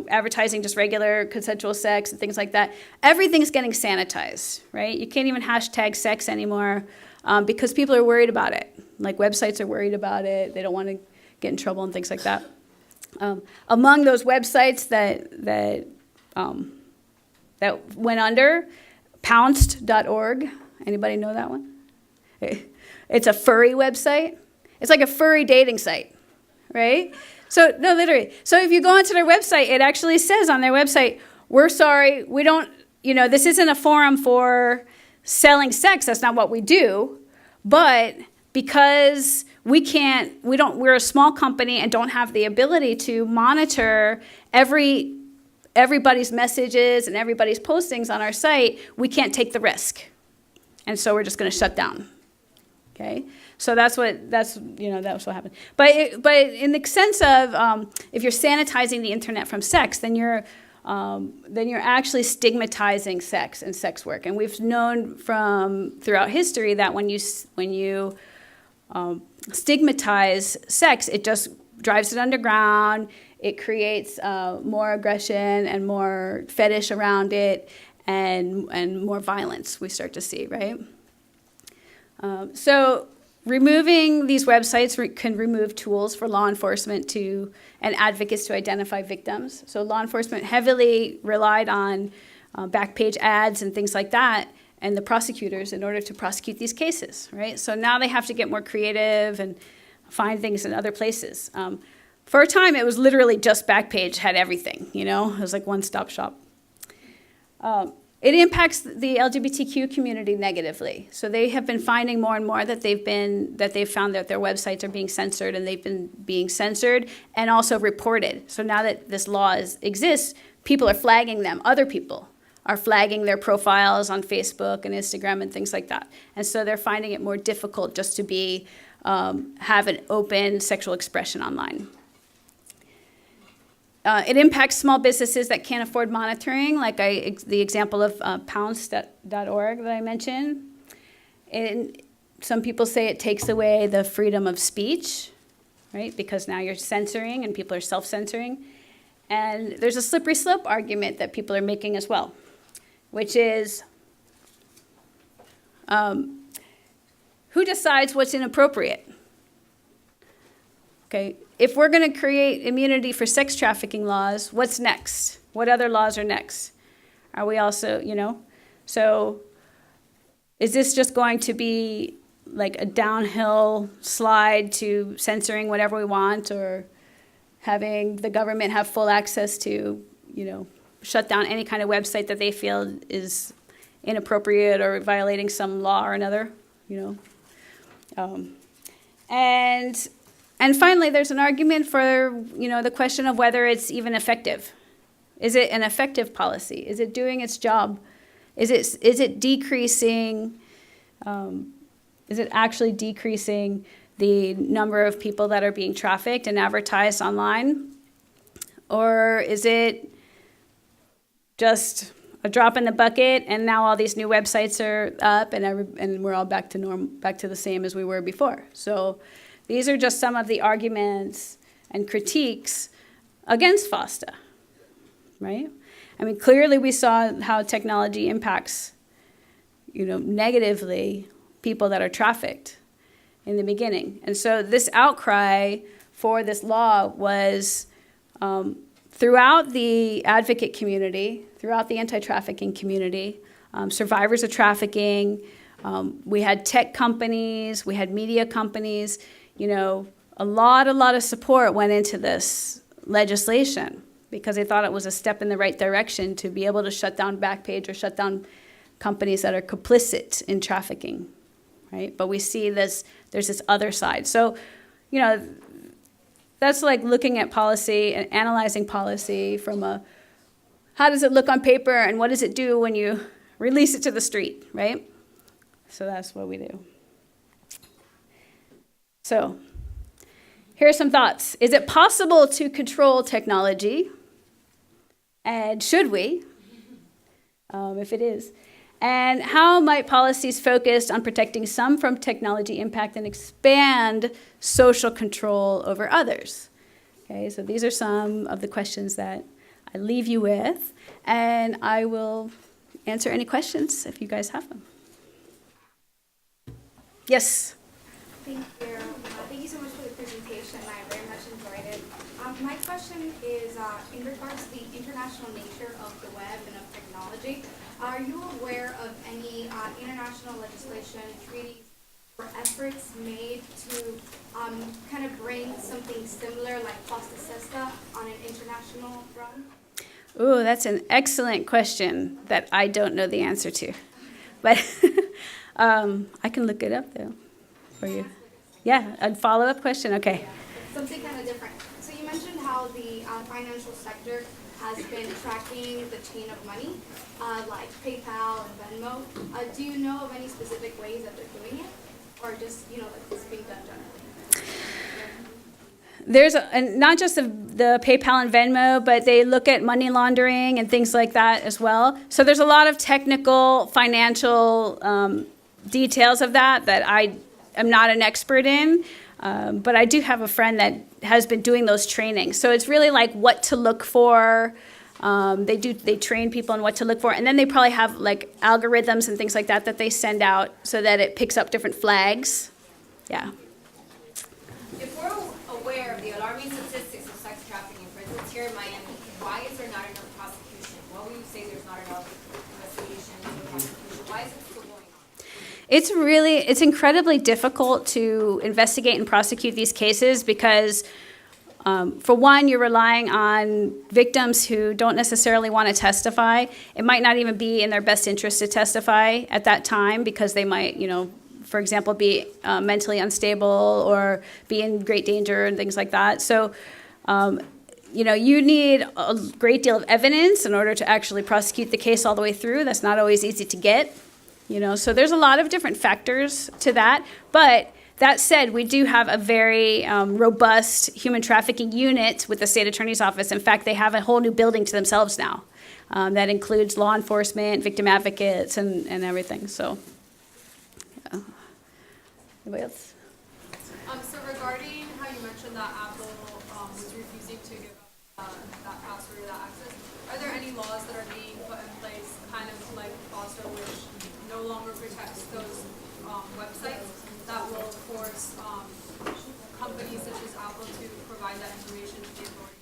advertising just regular consensual sex and things like that. Everything's getting sanitized, right? You can't even hashtag sex anymore because people are worried about it. Like websites are worried about it. They don't want to get in trouble and things like that. Among those websites that went under, pounced.org. Anybody know that one? It's a furry website. It's like a furry dating site, right? So, no, literally. So if you go onto their website, it actually says on their website, we're sorry, we don't, this isn't a forum for selling sex. That's not what we do. But because we're a small company and don't have the ability to monitor everybody's messages and everybody's postings on our site, we can't take the risk. And so we're just going to shut down. Okay? So that's what happened. But in the sense of if you're sanitizing the internet from sex, then you're actually stigmatizing sex and sex work. And we've known throughout history that when you stigmatize sex, it just drives it underground. It creates more aggression and more fetish around it, and more violence we start to see, right? So removing these websites can remove tools for law enforcement and advocates to identify victims. So law enforcement heavily relied on Backpage ads and things like that, and the prosecutors in order to prosecute these cases, right? So now they have to get more creative and find things in other places. For a time, it was literally just Backpage had everything, it was like one-stop shop. It impacts the LGBTQ community negatively. So they have been finding more and more that they've found that their websites are being censored, and they've been being censored and also reported. So now that this law exists, people are flagging them. Other people are flagging their profiles on Facebook and Instagram and things like that. And so they're finding it more difficult just to have an open sexual expression online. It impacts small businesses that can't afford monitoring, like the example of pounced.org that I mentioned. And some people say it takes away the freedom of speech, right? Because now you're censoring and people are self-censoring. And there's a slippery slope argument that people are making as well, which is who decides what's inappropriate? Okay, if we're going to create immunity for sex trafficking laws, what's next? What other laws are next? Are we also, so is this just going to be like a downhill slide to censoring whatever we want, or having the government have full access to, shut down any kind of website that they feel is inappropriate or violating some law or another, And finally, there's an argument for, the question of whether it's even effective. Is it an effective policy? Is it doing its job? Is it decreasing? Is it actually decreasing the number of people that are being trafficked and advertised online? Or is it just a drop in the bucket, and now all these new websites are up, and we're all back to the same as we were before? So these are just some of the arguments and critiques against FOSTA, right? I mean, clearly we saw how technology impacts, negatively people that are trafficked in the beginning. And so this outcry for this law was throughout the advocate community, throughout the anti-trafficking community, survivors of trafficking. We had tech companies, we had media companies. A lot of support went into this legislation because they thought it was a step in the right direction to be able to shut down Backpage or shut down companies that are complicit in trafficking, right? But we see there's this other side. So, that's like looking at policy and analyzing policy from how does it look on paper and what does it do when you release it to the street, right? So that's what we do. So here are some thoughts. Is it possible to control technology? And should we, if it is? And how might policies focused on protecting some from technology impact and expand social control over others? Okay, so these are some of the questions that I leave you with, and I will answer any questions if you guys have them. Yes? Thank you. Thank you so much for the presentation. I very much enjoyed it. My question is in regards to the international nature of the web and of technology. Are you aware of any international legislation, treaties, or efforts made to kind of bring something similar like FOSTA on an international realm? Ooh, that's an excellent question that I don't know the answer to. But I can look it up, though, for you. Yeah, a follow-up question? Okay. Something kind of different. So you mentioned how the financial sector has been tracking the chain of money, like PayPal and Venmo. Do you know of any specific ways that they're doing it? Or just, like it's being done generally? There's not just the PayPal and Venmo, but they look at money laundering and things like that as well. So there's a lot of technical, financial details of that I am not an expert in. But I do have a friend that has been doing those trainings. So it's really like what to look for. They train people on what to look for. And then they probably have like algorithms and things like that they send out so that it picks up different flags. Yeah. If we're aware of the alarming statistics of sex trafficking, for instance, here in Miami, why is there not enough prosecution? Why would you say there's not enough investigation and prosecution? Why is it still going on? It's incredibly difficult to investigate and prosecute these cases because, for one, you're relying on victims who don't necessarily want to testify. It might not even be in their best interest to testify at that time because they might, for example, be mentally unstable or be in great danger and things like that. So, you need a great deal of evidence in order to actually prosecute the case all the way through. That's not always easy to get. So there's a lot of different factors to that. But that said, we do have a very robust human trafficking unit with the state attorney's office. In fact, they have a whole new building to themselves now that includes law enforcement, victim advocates, and everything. So, yeah. Anybody else? So regarding how you mentioned that Apple was refusing to give up that password or that access, are there any laws that are being put in place, kind of like FOSTA, which no longer protects those websites that will force companies such as Apple to provide that information to the authorities?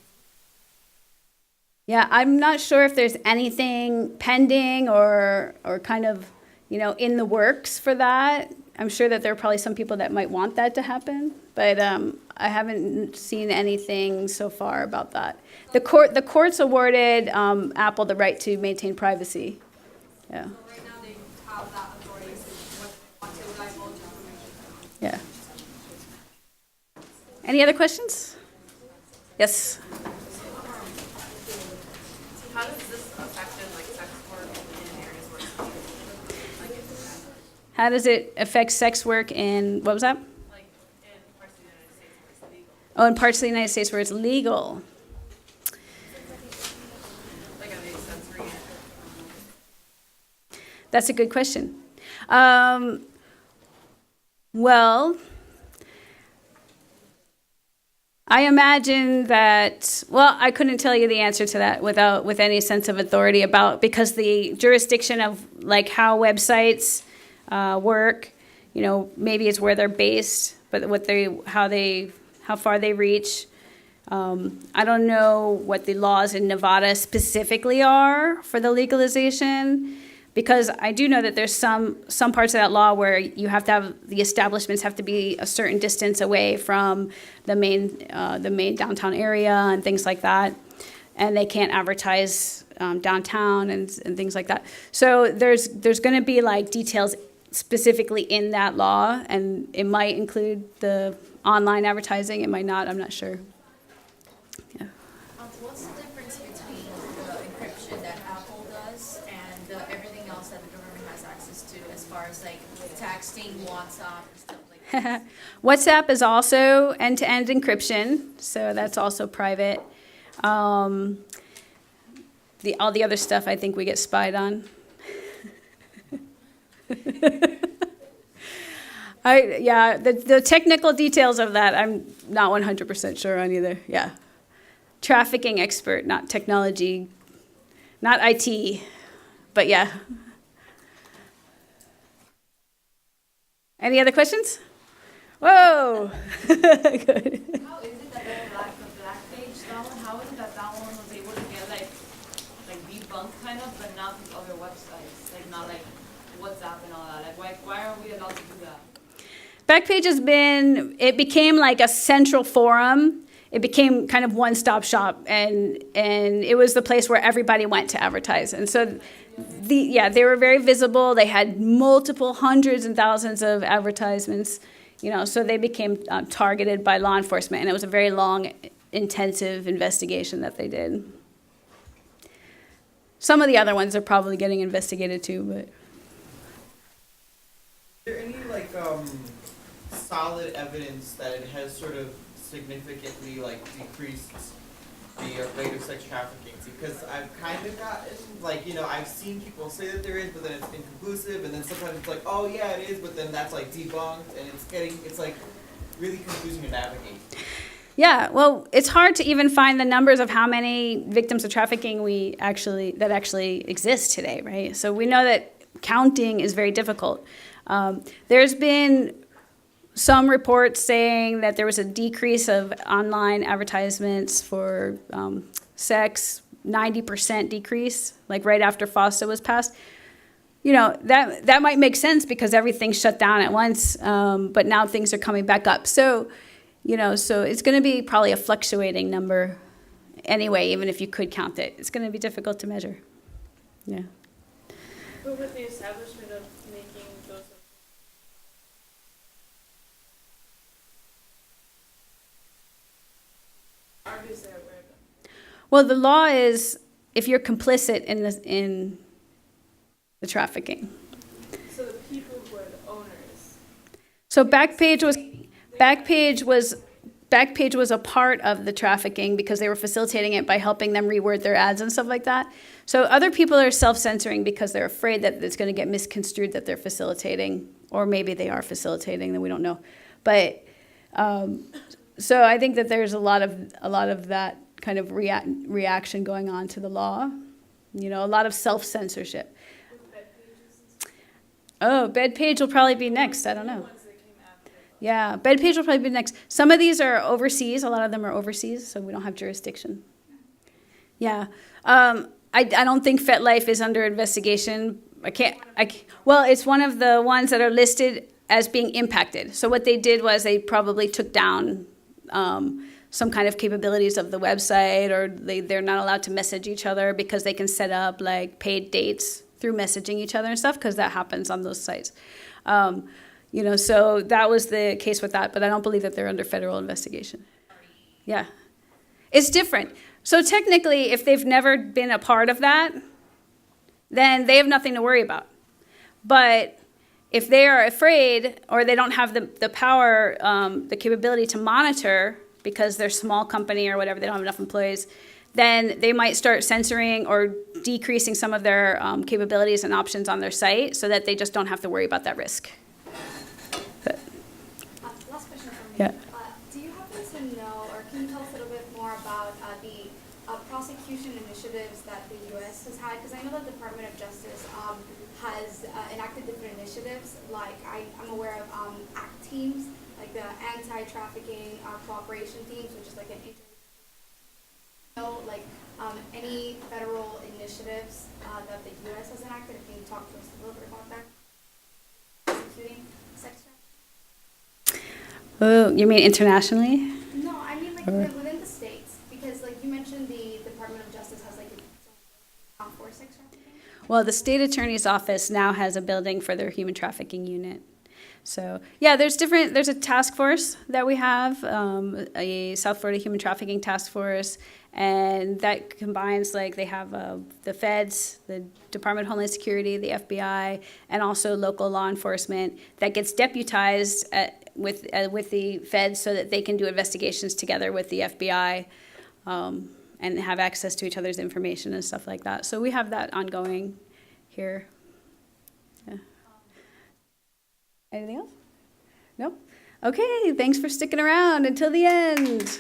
Yeah, I'm not sure if there's anything pending or kind of, in the works for that. I'm sure that there are probably some people that might want that to happen, but I haven't seen anything so far about that. The courts awarded Apple the right to maintain privacy. Yeah. So right now they have that authority to what they want to divulge information. Yeah. Any other questions? Yes. How does this affect sex work in areas where it's legal? How does it affect sex work in, what was that? Like in parts of the United States where it's legal. Oh, in parts of the United States where it's legal. Like are they censoring it? That's a good question. Well, I imagine that, I couldn't tell you the answer to that with any sense of authority because the jurisdiction of like how websites work, maybe it's where they're based, but how far they reach. I don't know what the laws in Nevada specifically are for the legalization, because I do know that there's some parts of that law where you have to have the establishments have to be a certain distance away from the main downtown area and things like that, and they can't advertise downtown and things like that. So there's going to be like details specifically in that law, and it might include the online advertising. It might not. I'm not sure. Yeah. What's the difference between the encryption that Apple does and everything else that the government has access to, as far as like texting, WhatsApp, and stuff like that? WhatsApp is also end-to-end encryption, so that's also private. All the other stuff, I think we get spied on. The technical details of that, I'm not 100% sure on either. Yeah. Trafficking expert, not technology, not IT, but yeah. Any other questions? Whoa. Good. How is it that the Backpage sign up, but not these other websites, like not like WhatsApp and all that? Like why aren't we allowed to do that? Backpage it became like a central forum. It became kind of one-stop shop, and it was the place where everybody went to advertise. And so, they were very visible. They had multiple hundreds and thousands of advertisements, so they became targeted by law enforcement, and it was a very long, intensive investigation that they did. Some of the other ones are probably getting investigated too, but. Is there any solid evidence that it has sort of significantly decreased the rate of sex trafficking? Because I've kind of gotten I've seen people say that there is, but then it's inconclusive, and then sometimes it's like, oh yeah, it is, but then that's debunked, and it's really confusing to navigate. Yeah, well, it's hard to even find the numbers of how many victims of trafficking that actually exist today, right? So we know that counting is very difficult. There's been some reports saying that there was a decrease of online advertisements for sex, 90% decrease, right after FOSTA was passed. That might make sense because everything's shut down at once, but now things are coming back up. So, so it's going to be probably a fluctuating number anyway, even if you could count it. It's going to be difficult to measure. Yeah. But with the establishment of making those obviously aware of them. Well, the law is if you're complicit in the trafficking. So the people who are the owners. So Backpage was a part of the trafficking because they were facilitating it by helping them reword their ads and stuff like that. So other people are self-censoring because they're afraid that it's going to get misconstrued that they're facilitating, or maybe they are facilitating, that we don't know. But so I think that there's a lot of that kind of reaction going on to the law. A lot of self-censorship. Oh, Backpage will probably be next. I don't know. Yeah, Backpage will probably be next. Some of these are overseas. A lot of them are overseas, so we don't have jurisdiction. Yeah. I don't think FetLife is under investigation. Well, it's one of the ones that are listed as being impacted. So what they did was they probably took down some kind of capabilities of the website, or they're not allowed to message each other because they can set up paid dates through messaging each other and stuff, because that happens on those sites. So that was the case with that, but I don't believe that they're under federal investigation. Yeah. It's different. So technically, if they've never been a part of that, then they have nothing to worry about. But if they are afraid, or they don't have the power, the capability to monitor because they're a small company or whatever, they don't have enough employees, then they might start censoring or decreasing some of their capabilities and options on their site so that they just don't have to worry about that risk. Last question from me. Yeah. Do you happen to know, or can you tell us a little bit more about the prosecution initiatives that the U.S. has had? Because I know the Department of Justice has enacted different initiatives. I'm aware of ACT teams, the anti-trafficking cooperation teams, which is any federal initiatives that the U.S. has enacted. Can you talk to us a little bit about that? Prosecuting sex trafficking? Oh, you mean internationally? No, I mean within the states, because you mentioned the Department of Justice has for sex trafficking. Well, the state attorney's office now has a building for their human trafficking unit. So yeah, there's a task force that we have, a South Florida Human Trafficking Task Force, and that combines they have the feds, the Department of Homeland Security, the FBI, and also local law enforcement that gets deputized with the feds so that they can do investigations together with the FBI and have access to each other's information and stuff like that. So we have that ongoing here. Yeah. Anything else? No? Okay, thanks for sticking around until the end.